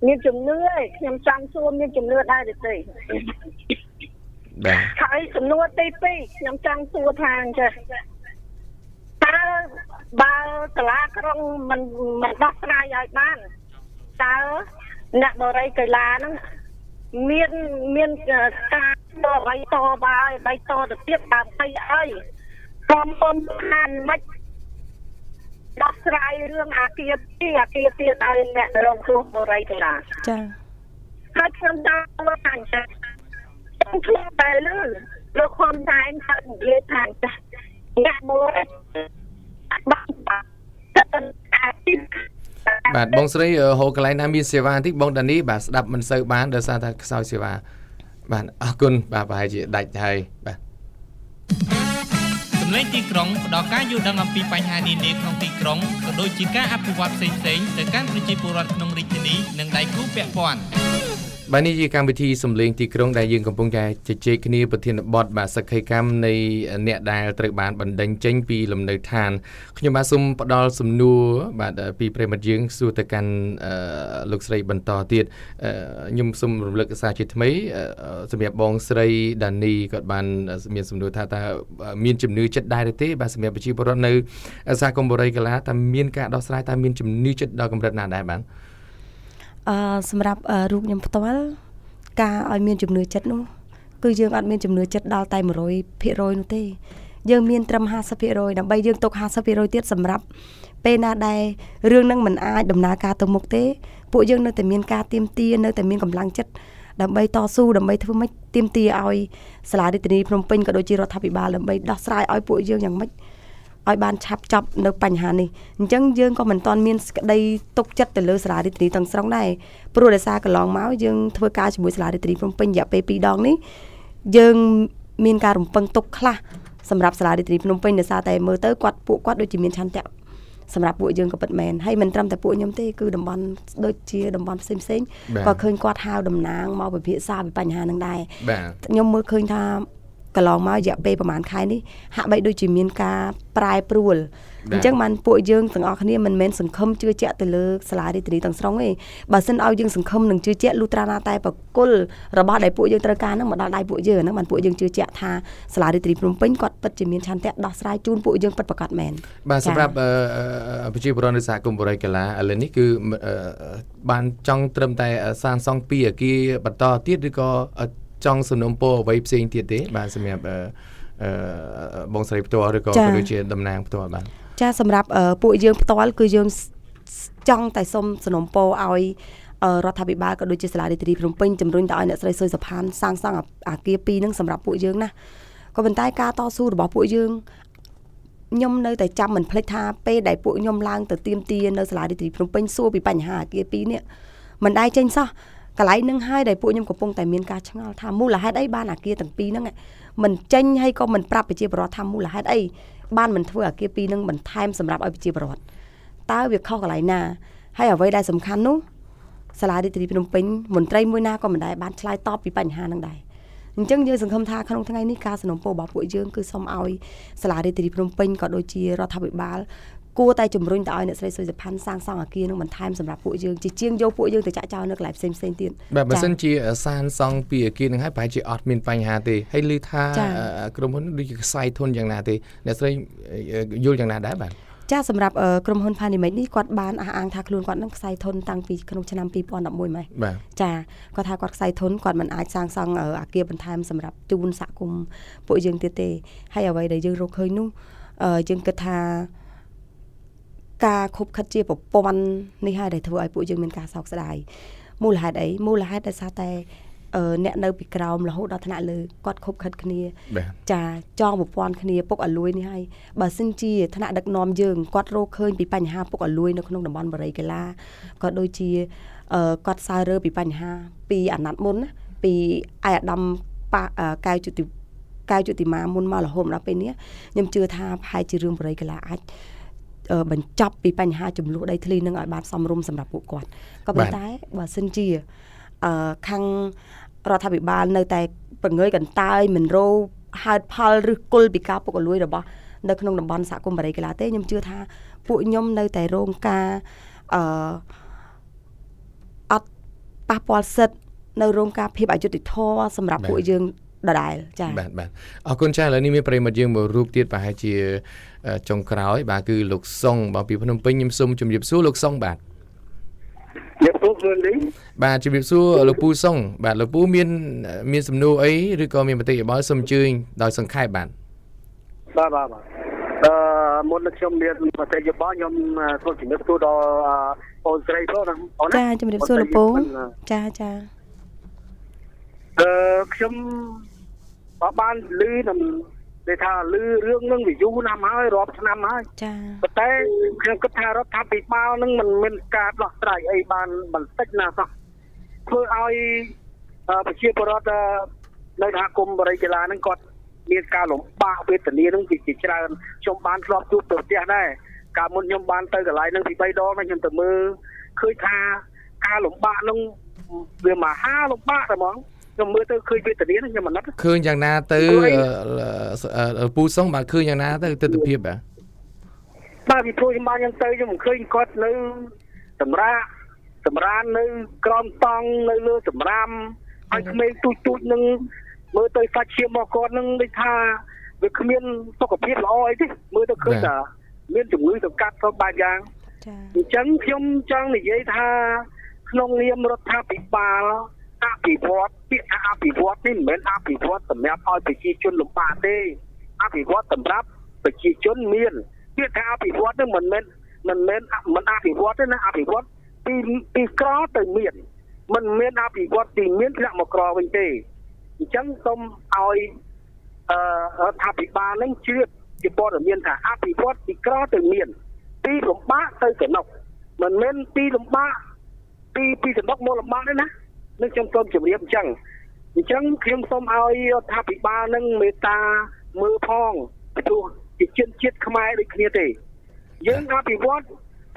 S11: មានជំនឿឯងខ្ញុំចង់សួរមានជំនឿដែរទេ
S5: បាទ
S11: ហើយសំណួរទី2ខ្ញុំចង់សួរថាអញ្ចឹង បើសាលាក្រុងមិនដោះស្រាយឲ្យបានតើអ្នកបរិយាកីឡាហ្នឹងមានការតបឲ្យតបាយដៃតទៅទៀតដើម្បីឲ្យក្រុមហ៊ុនខានមិនដោះស្រាយរឿងអាគារទៀតឲ្យអ្នករងគ្រោះបរិយាកីឡា
S6: ចា
S11: ហើយខ្ញុំតាមមកថាអញ្ចឹងខ្ញុំតែលោកហ៊ុនសែនថានិយាយថាចាស់អ្នកមួយ
S5: បាទបងស្រីហៅកន្លែងណាមានសេវាតិចបងដានីបាទស្ដាប់មិនសូវបានដោយសារតែខ្សោយសេវាបាទអរគុណបាទប្រហែលជាដាច់ហើយបាទ
S3: សម្លេងទីក្រុងផ្ដល់ការយល់ដឹងអំពីបញ្ហានានាក្នុងទីក្រុងក៏ដូចជាការអភិវឌ្ឍផ្សេងៗទៅកាន់ប្រជាពលរដ្ឋក្នុងរាជធានីនិងដៃគូពាក់ព័ន្ធ
S5: បាទនេះជាកម្មវិធីសម្លេងទីក្រុងដែលយើងកំពុងតែជជែកគ្នាប្រធានបទបាទសក្ខីកម្មនៃអ្នកដែលត្រូវបានបណ្ដេញចេញពីលំនៅឋានខ្ញុំបាទសូមផ្ដល់សំណួរបាទពីប្រិមិត្តយើងសួរទៅកាន់លោកស្រីបន្តទៀតខ្ញុំសូមរំលឹកសារជាថ្មីសម្រាប់បងស្រីដានីគាត់បានមានសំណួរថាតើមានជំនឿចិត្តដែរទេបាទសម្រាប់ប្រជាពលរដ្ឋនៅសហគមន៍បរិយាកាឡាតើមានការដោះស្រាយតើមានជំនឿចិត្តដល់កម្រិតណាដែរបាទ
S6: សម្រាប់រូបខ្ញុំផ្ទាល់ការឲ្យមានជំនឿចិត្តនោះគឺយើងអត់មានជំនឿចិត្តដល់តែ 100% នោះទេយើងមានត្រឹម 50% ដើម្បីយើងទុក 50% ទៀតសម្រាប់ពេលណាដែលរឿងហ្នឹងមិនអាចដំណើរការទៅមុខទេពួកយើងនៅតែមានការទៀមទានៅតែមានកម្លាំងចិត្តដើម្បីតស៊ូដើម្បីធ្វើម៉េចទៀមទាឲ្យសាលារាជធានីភ្នំពេញក៏ដូចជារដ្ឋាភិបាលដើម្បីដោះស្រាយឲ្យពួកយើងយ៉ាងម៉េចឲ្យបានឆាប់ចប់នៅបញ្ហានេះអញ្ចឹងយើងក៏មិនទាន់មានសេចក្តីទុកចិត្តទៅលើសាលារាជធានីទាំងស្រុងដែរព្រោះដោយសារកន្លងមកយើងធ្វើការជាមួយសាលារាជធានីភ្នំពេញរយៈពេល2ដងនេះយើងមានការរំពឹងទុកខ្លះសម្រាប់សាលារាជធានីភ្នំពេញដោយសារតែមើលទៅពួកគាត់ដូចជាមានឆន្ទៈសម្រាប់ពួកយើងក៏ពិតមែនហើយមិនត្រឹមតែពួកខ្ញុំទេគឺតំបន់ដូចជាតំបន់ផ្សេងៗក៏ឃើញគាត់ហៅតំណាងមកពិភាក្សាពីបញ្ហាហ្នឹងដែរខ្ញុំមើលឃើញថាកន្លងមករយៈពេលប្រហែលខែនេះហាក់បីដូចជាមានការប្រែប្រួលអញ្ចឹងបានពួកយើងទាំងអស់គ្នាមិនមែនសង្ឃឹមជឿជាក់ទៅលើសាលារាជធានីទាំងស្រុងទេបើសិនឲ្យយើងសង្ឃឹមនឹងជឿជាក់លុះត្រាណាតែបកគលរបស់ដែលពួកយើងត្រូវការហ្នឹងមកដល់ដៃពួកយើងហ្នឹងបានពួកយើងជឿជាក់ថាសាលារាជធានីភ្នំពេញគាត់ពិតជាមានឆន្ទៈដោះស្រាយជូនពួកយើងពិតប្រាកដមែន
S5: បាទសម្រាប់ប្រជាពលរដ្ឋនៅសហគមន៍បរិយាកាឡាឥឡូវនេះគឺបានចង់ត្រឹមតែសាងសង់ពីអគារបន្តទៀតឬក៏ចង់សំណុំពរអ្វីផ្សេងទៀតទេបាទសម្រាប់បងស្រីផ្ទាល់ឬក៏ដូចជាតំណាងផ្ទាល់បាទ
S6: ចាសម្រាប់ពួកយើងផ្ទាល់គឺយើងចង់តែសុំសំណុំពរឲ្យរដ្ឋាភិបាលក៏ដូចជាសាលារាជធានីភ្នំពេញជំរុញទៅឲ្យអ្នកស្រីសុយសុផានសាងសង់អគារ2ហ្នឹងសម្រាប់ពួកយើងណាក៏ប៉ុន្តែការតស៊ូរបស់ពួកយើងខ្ញុំនៅតែចាំមិនភ្លេចថាពេលដែលពួកខ្ញុំឡើងទៅទាមទារនៅសាលារាជធានីភ្នំពេញសួរពីបញ្ហាអគារ2នេះមិនដែរចេញសោះកន្លែងនឹងហើយដែលពួកខ្ញុំកំពុងតែមានការឆ្ងល់ថាមូលហេតុអីបានអាគារទាំងពីរហ្នឹងមិនចេញហើយក៏មិនប្រាប់ប្រជាពលរដ្ឋថាមូលហេតុអីបានមិនធ្វើអាគារពីរហ្នឹងបន្ថែមសម្រាប់ឲ្យប្រជាពលរដ្ឋតើវាខុសកន្លែងណាហើយអ្វីដែលសំខាន់នោះសាលារាជធានីភ្នំពេញមន្ត្រីមួយណាក៏មិនដែលបានឆ្លើយតបពីបញ្ហាហ្នឹងដែរអញ្ចឹងយើងសង្ឃឹមថាក្នុងថ្ងៃនេះការសំណូមពររបស់ពួកយើងគឺសូមឲ្យសាលារាជធានីភ្នំពេញក៏ដូចជារដ្ឋាភិបាលគួរតែជំរុញទៅឲ្យអ្នកស្រីសុយសុផាន់សាងសង់អគារនឹងបន្ថែមសម្រាប់ពួកយើងជាជាងយកពួកយើងទៅចាក់ចោលនៅកន្លែងផ្សេងៗទៀត
S5: បាទបើសិនជាសាងសង់ពីអគារនឹងហើយប្រហែលជាអត់មានបញ្ហាទេហើយឮថាក្រុមហ៊ុនដូចជាខ្សែធនយ៉ាងណាទេអ្នកស្រីយល់យ៉ាងណាដែរបាទ
S6: ចាសម្រាប់ក្រុមហ៊ុន Panimax នេះគាត់បានអះអាងថាខ្លួនគាត់នឹងខ្សែធនតាំងពីក្នុងឆ្នាំ2011ម៉េចចាគាត់ថាគាត់ខ្សែធនគាត់មិនអាចសាងសង់អគារបន្ថែមសម្រាប់ជូនសហគមន៍ពួកយើងទៀតទេហើយអ្វីដែលយើងរកឃើញនោះយើងគិតថាការខົບខិតជាប្រព័ន្ធនេះហើយដែលធ្វើឲ្យពួកយើងមានការសោកស្ដាយមូលហេតុអីមូលហេតុដោយសារតែអ្នកនៅពីក្រោមរហូតដល់ថ្នាក់លើគាត់ខົບខិតគ្នាចាចងប្រព័ន្ធគ្នាពុកអលួយនេះហើយបើសិនជាថ្នាក់ដឹកនាំយើងគាត់រកឃើញពីបញ្ហាពុកអលួយនៅក្នុងតំបន់បរិយាកាឡាក៏ដូចជាគាត់សើរើពីបញ្ហាពីអាណត្តិមុនណាពីអាយដាមកែវជុតិមាមុនមករហូតដល់ពេលនេះខ្ញុំជឿថាប្រហែលជារឿងបរិយាកាឡាអាចបញ្ចប់ពីបញ្ហាចំនួនដីធ្លីនឹងឲ្យបានសមរម្យសម្រាប់ពួកគាត់ក៏ប៉ុន្តែបើសិនជាខាងរដ្ឋាភិបាលនៅតែប្រងើយកន្តើយមិនរកហេតុផលឬគល់ពីការពុករលួយរបស់នៅក្នុងតំបន់សហគមន៍បរិយាកាឡាទេខ្ញុំជឿថាពួកខ្ញុំនៅតែរងការអត់ប៉ះពាល់សិទ្ធិនៅរងការភាពអយុត្តិធម៌សម្រាប់ពួកយើង ដដែលចា៎
S5: បាទអរគុណចា៎ឥឡូវនេះមានប្រិមត្តយើងមករូបទៀតប្រហែលជាចុងក្រោយបាទគឺលោកសុងបងពីភ្នំពេញខ្ញុំសូមជម្រាបសួរលោកសុងបាទ
S9: ជំរាបសួរខ្លួននេះ
S5: បាទជម្រាបសួរលោកពូសុងបាទលោកពូមានសំណួរអីឬក៏មានមតិយោបល់សូមអញ្ជើញដោយសង្ខេបបាទ
S9: មុនខ្ញុំមានមតិយោបល់ខ្ញុំសូមជំរាបសួរដល់អូនស្រីផងអូន
S6: ចាជំរាបសួរលោកពូចា
S9: ខ្ញុំបានឮនឹងដែលថាឮរឿងនឹងវាយូរណាស់ហើយរាប់ឆ្នាំហើយ
S6: ចា
S9: ប៉ុន្តែខ្ញុំគិតថារដ្ឋាភិបាលនឹងមិនមានការដោះស្រាយអីបានបន្តិចណាសោះធ្វើឲ្យប្រជាពលរដ្ឋនៅសហគមន៍បរិយាកាសនឹងគាត់មានការលំបាកវេទនានឹងជាច្រើនខ្ញុំបានធ្លាប់ជួបទៅផ្ទះដែរកាលមុនខ្ញុំបានទៅកន្លែងនឹងពី3ដងខ្ញុំទៅមើលឃើញថាការលំបាកនឹងវាមហាលំបាកតែហ្មងខ្ញុំមើលទៅឃើញវេទនានឹងខ្ញុំអាណិត
S5: ឃើញយ៉ាងណាទៅពូសុងបាទឃើញយ៉ាងណាទៅទស្សនវិជ្ជា
S9: បាទពីព្រោះខ្ញុំបានយ៉ាងទៅខ្ញុំមិនឃើញគាត់នៅសម្រាននៅក្រោមតង់នៅលើសម្រាមហើយក្មេងទូចនឹងមើលទៅសាច់ឈាមរបស់គាត់នឹងដូចថាវាគ្មានសុខភាពល្អអីទេមើលទៅឃើញថាមានជំងឺសង្កាត់គ្រប់បែបយ៉ាងអញ្ចឹងខ្ញុំចង់និយាយថាក្នុងនាមរដ្ឋាភិបាលអភិវឌ្ឍពាក្យថាអភិវឌ្ឍនេះមិនមែនអភិវឌ្ឍសម្រាប់ឲ្យប្រជាជនលំបាកទេអភិវឌ្ឍសម្រាប់ប្រជាជនមានពាក្យថាអភិវឌ្ឍនេះមិនអភិវឌ្ឍទេណាអភិវឌ្ឍពីក្រទៅមានមិនមែនអភិវឌ្ឍពីមានធ្លាក់មកក្រវិញទេអញ្ចឹងសូមឲ្យរដ្ឋាភិបាលនឹងជ្រាបជាព័ត៌មានថាអភិវឌ្ឍពីក្រទៅមានពីលំបាកទៅសំណុកមិនមែនពីលំបាកពីសំណុកមកលំបាកទេណានឹងខ្ញុំសូមជម្រាបអញ្ចឹងខ្ញុំសូមឲ្យរដ្ឋាភិបាលនឹងមេត្តាមើលផងព្រោះជាជាតិខ្មែរដូចគ្នាទេយើងអភិវឌ្ឍ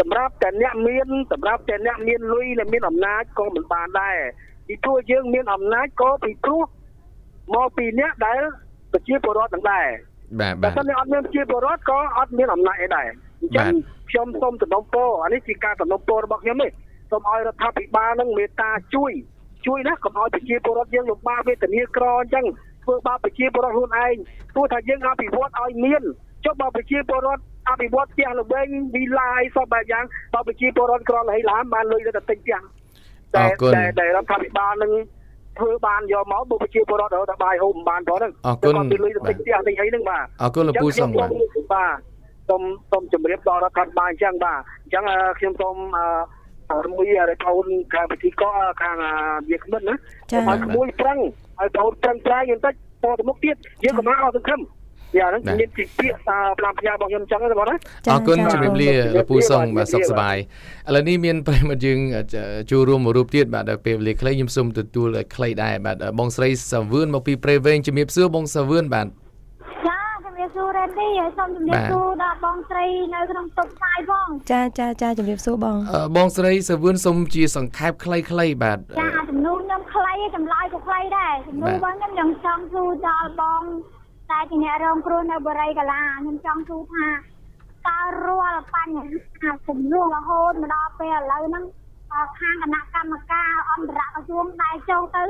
S9: សម្រាប់តែអ្នកមានលុយและមានអំណាចក៏មិនបានដែរពីព្រោះយើងមានអំណាចក៏ពីព្រោះមកពីអ្នកដែលប្រជាពលរដ្ឋទាំងដែរ
S5: បាទ
S9: តែអ្នកអត់មានប្រជាពលរដ្ឋក៏អត់មានអំណាចអីដែរអញ្ចឹងខ្ញុំសូមសំណូមពរអានេះជាការសំណូមពររបស់ខ្ញុំទេសូមឲ្យរដ្ឋាភិបាលនឹងមេត្តាជួយណាកុំឲ្យប្រជាពលរដ្ឋយើងលំបាកវេទនាក្រអញ្ចឹងធ្វើបាបប្រជាពលរដ្ឋខ្លួនឯងព្រោះថាយើងអភិវឌ្ឍឲ្យមានចុះបើប្រជាពលរដ្ឋអភិវឌ្ឍផ្ទះល្វែងវិឡាយសពបែបយ៉ាងបើប្រជាពលរដ្ឋក្រលៃឡាមបានលុយទៅតែទិញផ្ទះតែរដ្ឋាភិបាលនឹងធ្វើបានយកមកបើប្រជាពលរដ្ឋទៅបាយហូបមិនបានផងហ្នឹងគាត់ពីលុយទៅទិញផ្ទះទិញអីហ្នឹងបាទ
S5: អរគុណលោកពូសុងបាទ
S9: សូមជម្រាបដល់រដ្ឋាភិបាលអញ្ចឹងបាទអញ្ចឹងខ្ញុំសូមមួយឲ្យបងខាងពិធីកខាងវាគ្មិនណាឲ្យក្មួយប្រឹងឲ្យបងប្រឹងប្រែងបន្តិចតទៅមុខទៀតយើងកុំឲ្យអស់សង្ឃឹមយ៉ាងហ្នឹងមានជាពាក្យផ្លាំផ្ញើរបស់ខ្ញុំអញ្ចឹងទេបងណា
S5: អរគុណជំរាបលាលោកពូសុងបាទសុខសប្បាយឥឡូវនេះមានប្រិមត្តយើងចូលរួមមួយរូបទៀតបាទដល់ពេលវេលាខ្លីខ្ញុំសូមទទួលខ្លីដែរបាទបងស្រីសាវឿនមកពីព្រៃវែងជំរាបសួរបងសាវឿនបាទ
S10: សួររ៉េនឌីហើយសូមជម្រាបសួរដល់បងស្រីនៅក្នុងតុបផ្សាយផង
S6: ចាជម្រាបសួរ
S5: បងស្រីសាវឿនសូមជាសង្ខេបខ្លីៗបាទ
S10: ចាចំនួនខ្ញុំខ្លីចម្លើយក៏ខ្លីដែរចំនួនបងខ្ញុំចង់សួរដល់បងតែជាអ្នករងគ្រោះនៅបរិយាកាឡាខ្ញុំចង់សួរថាតើរាល់បញ្ហាចំនួនរហូតមកដល់ពេលឥឡូវហ្នឹងខាងគណៈកម្មការអន្តរក្រសួងដែលចូលទៅ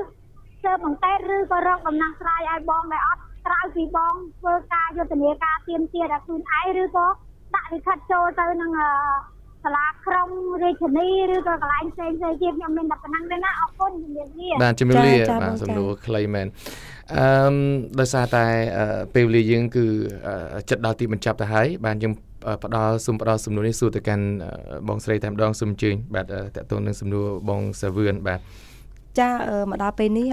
S10: ស៊ើបអង្កេតឬក៏រកដំណោះស្រាយឲ្យបងដែលអត់ក្រៅពីបងធ្វើការយុទ្ធនាការទៀមទាដល់ខ្លួនឯងឬក៏ដាក់លិខិតចូលទៅនឹងសាលាក្រុងរាជធានីឬក៏កន្លែងផ្សេងៗទៀតខ្ញុំមានតែប៉ុណ្្នឹងទេណាអរគុណជំរាបលា
S5: បាទជំរាបលាបាទសំណួរខ្លីមែនដោយសារតែពេលវេលាយើងគឺចិត្តដល់ទីបញ្ចប់ទៅហើយបាទយើងផ្ដល់សំណួរនេះសួរទៅកាន់បងស្រីតែម្ដងសូមអញ្ជើញបាទតកតងនឹងសំណួរបងសាវឿនបាទ
S6: ចាមកដល់ពេលនេះ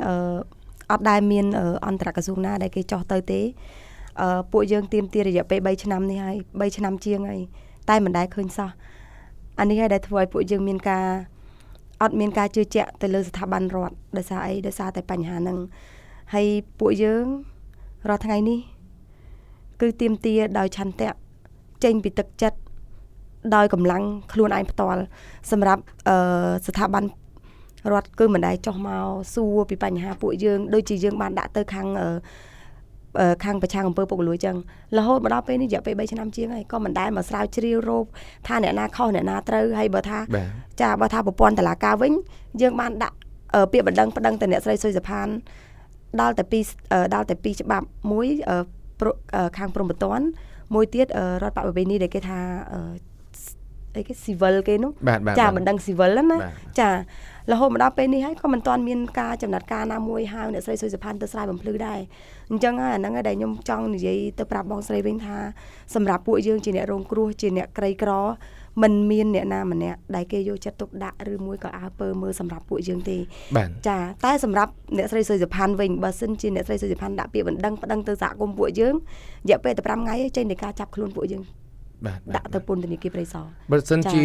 S6: អត់ដែលមានអន្តរក្រសួងណាដែលគេចោះទៅទេពួកយើងទៀមទារយៈពេល3ឆ្នាំនេះហើយ3ឆ្នាំជាងហើយតែមិនដែលឃើញសោះអានេះហើយដែលធ្វើឲ្យពួកយើងមានការអត់មានការជឿជាក់ទៅលើស្ថាប័នរដ្ឋដោយសារអីដោយសារតែបញ្ហាហ្នឹងហើយពួកយើងរាល់ថ្ងៃនេះគឺទៀមទាដោយឆន្ទៈចេញពីទឹកចិត្តដោយកម្លាំងខ្លួនឯងផ្ទាល់សម្រាប់ស្ថាប័នរដ្ឋគឺមិនដែលចោះមកសួរពីបញ្ហាពួកយើងដូចជាយើងបានដាក់ទៅខាងប្រឆាំងអំពើពុករលួយចឹងរហូតមកដល់ពេលនេះរយៈពេល3ឆ្នាំជាងហើយក៏មិនដែលមកស្រាវជ្រាវរោគថាអ្នកណាខុសអ្នកណាត្រូវហើយបើថាប្រព័ន្ធតុលាការវិញយើងបានដាក់ពាក្យបណ្ដឹងទៅអ្នកស្រីសុយសុផាន ដល់តែពីច្បាប់មួយខាងព្រំប្រទានមួយទៀតរដ្ឋបវេនីដែលគេថាអីគេ civil គេនោះចាបណ្ដឹង civil ណាចារហូតមកដល់ពេលនេះហើយក៏មិនទាន់មានការចំណាត់ការណាមួយហៅអ្នកស្រីសុយសុផាន់ទៅស្រាយបំភ្លឺដែរអញ្ចឹងហើយអាហ្នឹងហើយដែលខ្ញុំចង់និយាយទៅប្រាប់បងស្រីវិញថាសម្រាប់ពួកយើងជាអ្នករងគ្រោះជាអ្នកក្រីក្រមិនមានអ្នកណាម្នាក់ដែលគេយកចិត្តទុកដាក់ឬមួយក៏អើពើមើលសម្រាប់ពួកយើងទេចាតែសម្រាប់អ្នកស្រីសុយសុផាន់វិញបើសិនជាអ្នកស្រីសុយសុផាន់ដាក់ពាក្យបណ្ដឹងប្តឹងទៅសហគមន៍ពួកយើងរយៈពេលតែ5ថ្ងៃឯងចេញនៃការចាប់ខ្លួនពួកយើងដាក់ទៅពន្ធនាគារព្រៃសរ
S5: បើសិនជា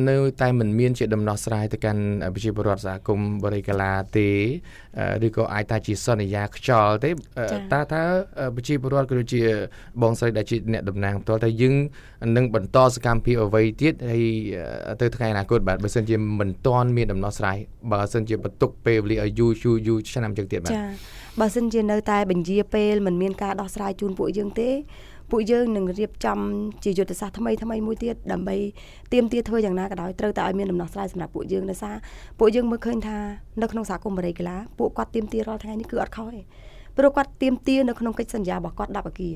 S5: នៅតែមិនមានជាដំណោះស្រាយទៅកាន់ប្រជាពលរដ្ឋសហគមន៍បរិយាកាឡាទេឬក៏អាចថាជាសន្យាខ្យល់ទេតើប្រជាពលរដ្ឋក៏ដូចជាបងស្រីដែលជាអ្នកតំណាងផ្ទាល់តែយើងនឹងបន្តសកម្មភាពអ្វីទៀតហើយទៅថ្ងៃអនាគតបាទបើសិនជាមិនទាន់មានដំណោះស្រាយបើសិនជាបន្ទុកពេលវេលាឲ្យយូរឆ្នាំចឹងទៀតបាទ
S6: ចាបើសិនជានៅតែបញ្ជាពេលមិនមានការដោះស្រាយជូនពួកយើងទេពួកយើងនឹងរៀបចំជាយុទ្ធសាស្ត្រថ្មីមួយទៀតដើម្បីទាមទារធ្វើយ៉ាងណាក៏ដោយត្រូវតែឲ្យមានដំណោះស្រាយសម្រាប់ពួកយើងដោយសារពួកយើងមើលឃើញថានៅក្នុងសហគមន៍បរិយាកាឡាពួកគាត់ទាមទាររាល់ថ្ងៃនេះគឺអត់ខុសទេព្រោះគាត់ទាមទារនៅក្នុងកិច្ចសន្យារបស់គាត់10អគារ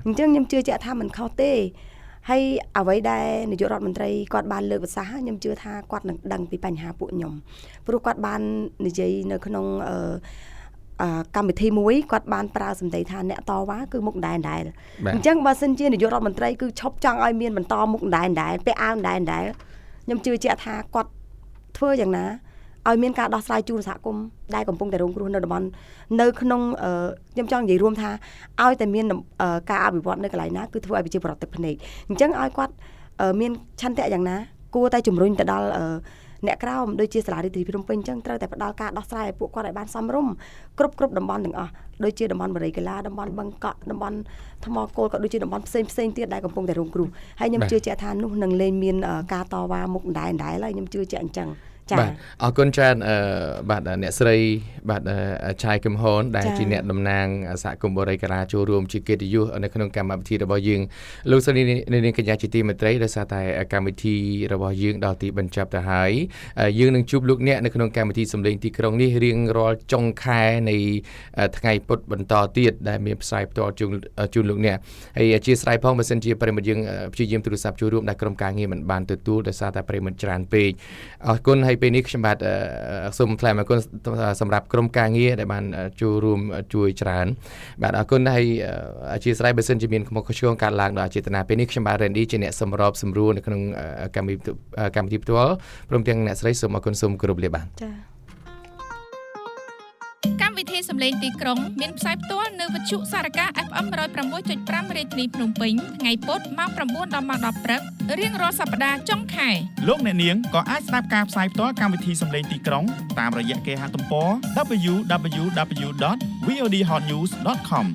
S6: អញ្ចឹងខ្ញុំជឿជាក់ថាមិនខុសទេហើយអ្វីដែលនាយករដ្ឋមន្ត្រីគាត់បានលើកប្រសាសន៍ខ្ញុំជឿថាគាត់នឹងដឹងពីបញ្ហាពួកខ្ញុំព្រោះគាត់បាននិយាយនៅក្នុងកម្មវិធីមួយគាត់បានប្រើសម្ដីថាអ្នកតវ៉ាគឺមុខដែរអញ្ចឹងបើសិនជានាយករដ្ឋមន្ត្រីគឺឈប់ចង់ឲ្យមានបន្តមុខដែរពាក់អាវដែរខ្ញុំជឿជាក់ថាគាត់ធ្វើយ៉ាងណាឲ្យមានការដោះស្រាយជូនសហគមន៍ដែលកំពុងតែរងគ្រោះនៅតំបន់នៅក្នុងខ្ញុំចង់និយាយរួមថាឲ្យតែមានការអភិវឌ្ឍនៅកន្លែងណាគឺធ្វើឲ្យប្រជាពលរដ្ឋទឹកភ្នែកអញ្ចឹងឲ្យគាត់មានឆន្ទៈយ៉ាងណាគួរតែជំរុញទៅដល់អ្នកក្រោមដូចជាសាលារាជធានីភ្នំពេញអញ្ចឹងត្រូវតែផ្ដល់ការដោះស្រាយឲ្យពួកគាត់ឲ្យបានសមរម្យគ្រប់តំបន់ទាំងអស់ដូចជាតំបន់បរិយាកាឡាតំបន់បឹងកក់តំបន់ថ្មគោលក៏ដូចជាតំបន់ផ្សេងទៀតដែលកំពុងតែរងគ្រោះហើយខ្ញុំជឿជាក់ថានោះនឹងលែងមានការតវ៉ាមុខដែរហើយខ្ញុំជឿជាក់អញ្ចឹង
S5: បាទអរគុណច្រើនបាទអ្នកស្រីបាទឆាយគឹមហុនដែលជាអ្នកតំណាងសហគមន៍បរិយាកាឡាចូលរួមជាកិត្តិយសនៅក្នុងកម្មវិធីរបស់យើងលោកស្រីនាងកញ្ញាជាទីមេត្រីដោយសារតែកម្មវិធីរបស់យើងដល់ទីបញ្ចប់ទៅហើយយើងនឹងជួបលោកអ្នកនៅក្នុងកម្មវិធីសម្លេងទីក្រុងនេះរៀងរាល់ចុងខែនៃថ្ងៃពុធបន្តទៀតដែលមានផ្សាយផ្ទាល់ជូនលោកអ្នកហើយអធិស្ឋានផងបើសិនជាប្រិមត្តយើងព្យាយាមទូរស័ព្ទចូលរួមដែលក្រុមការងារមិនបានទទួលដោយសារតែប្រិមត្តច្រើនពេកអរគុណពេលនេះខ្ញុំបាទសូមថ្លែងអរគុណសម្រាប់ក្រុមការងារដែលបានចូលរួមជួយច្រើនបាទអរគុណហើយអធិស្ឋានបើសិនជាមានខុសឆ្គងកើតឡើងដល់អចេតនាពេលនេះខ្ញុំបាទ Randy ជាអ្នកសម្របសម្រួលនៅក្នុងកម្មវិធីផ្ទាល់ព្រមទាំងអ្នកស្រីសូមអរគុណសូមគោរពលាបាទ
S6: ចា៎
S2: កម្មវិធីសម្លេងទីក្រុងមានផ្សាយផ្ទាល់នៅវិទ្យុសារកា FM 106.5 រាជធានីភ្នំពេញថ្ងៃពុធម៉ោង 9 ដល់ម៉ោង 10 ព្រឹករៀងរាល់សប្តាហ៍ចុងខែ
S7: លោកអ្នកនាងក៏អាចស្ដាប់ការផ្សាយផ្ទាល់កម្មវិធីសម្លេងទីក្រុងតាមរយៈគេហទំព័រ www.vodhotnews.com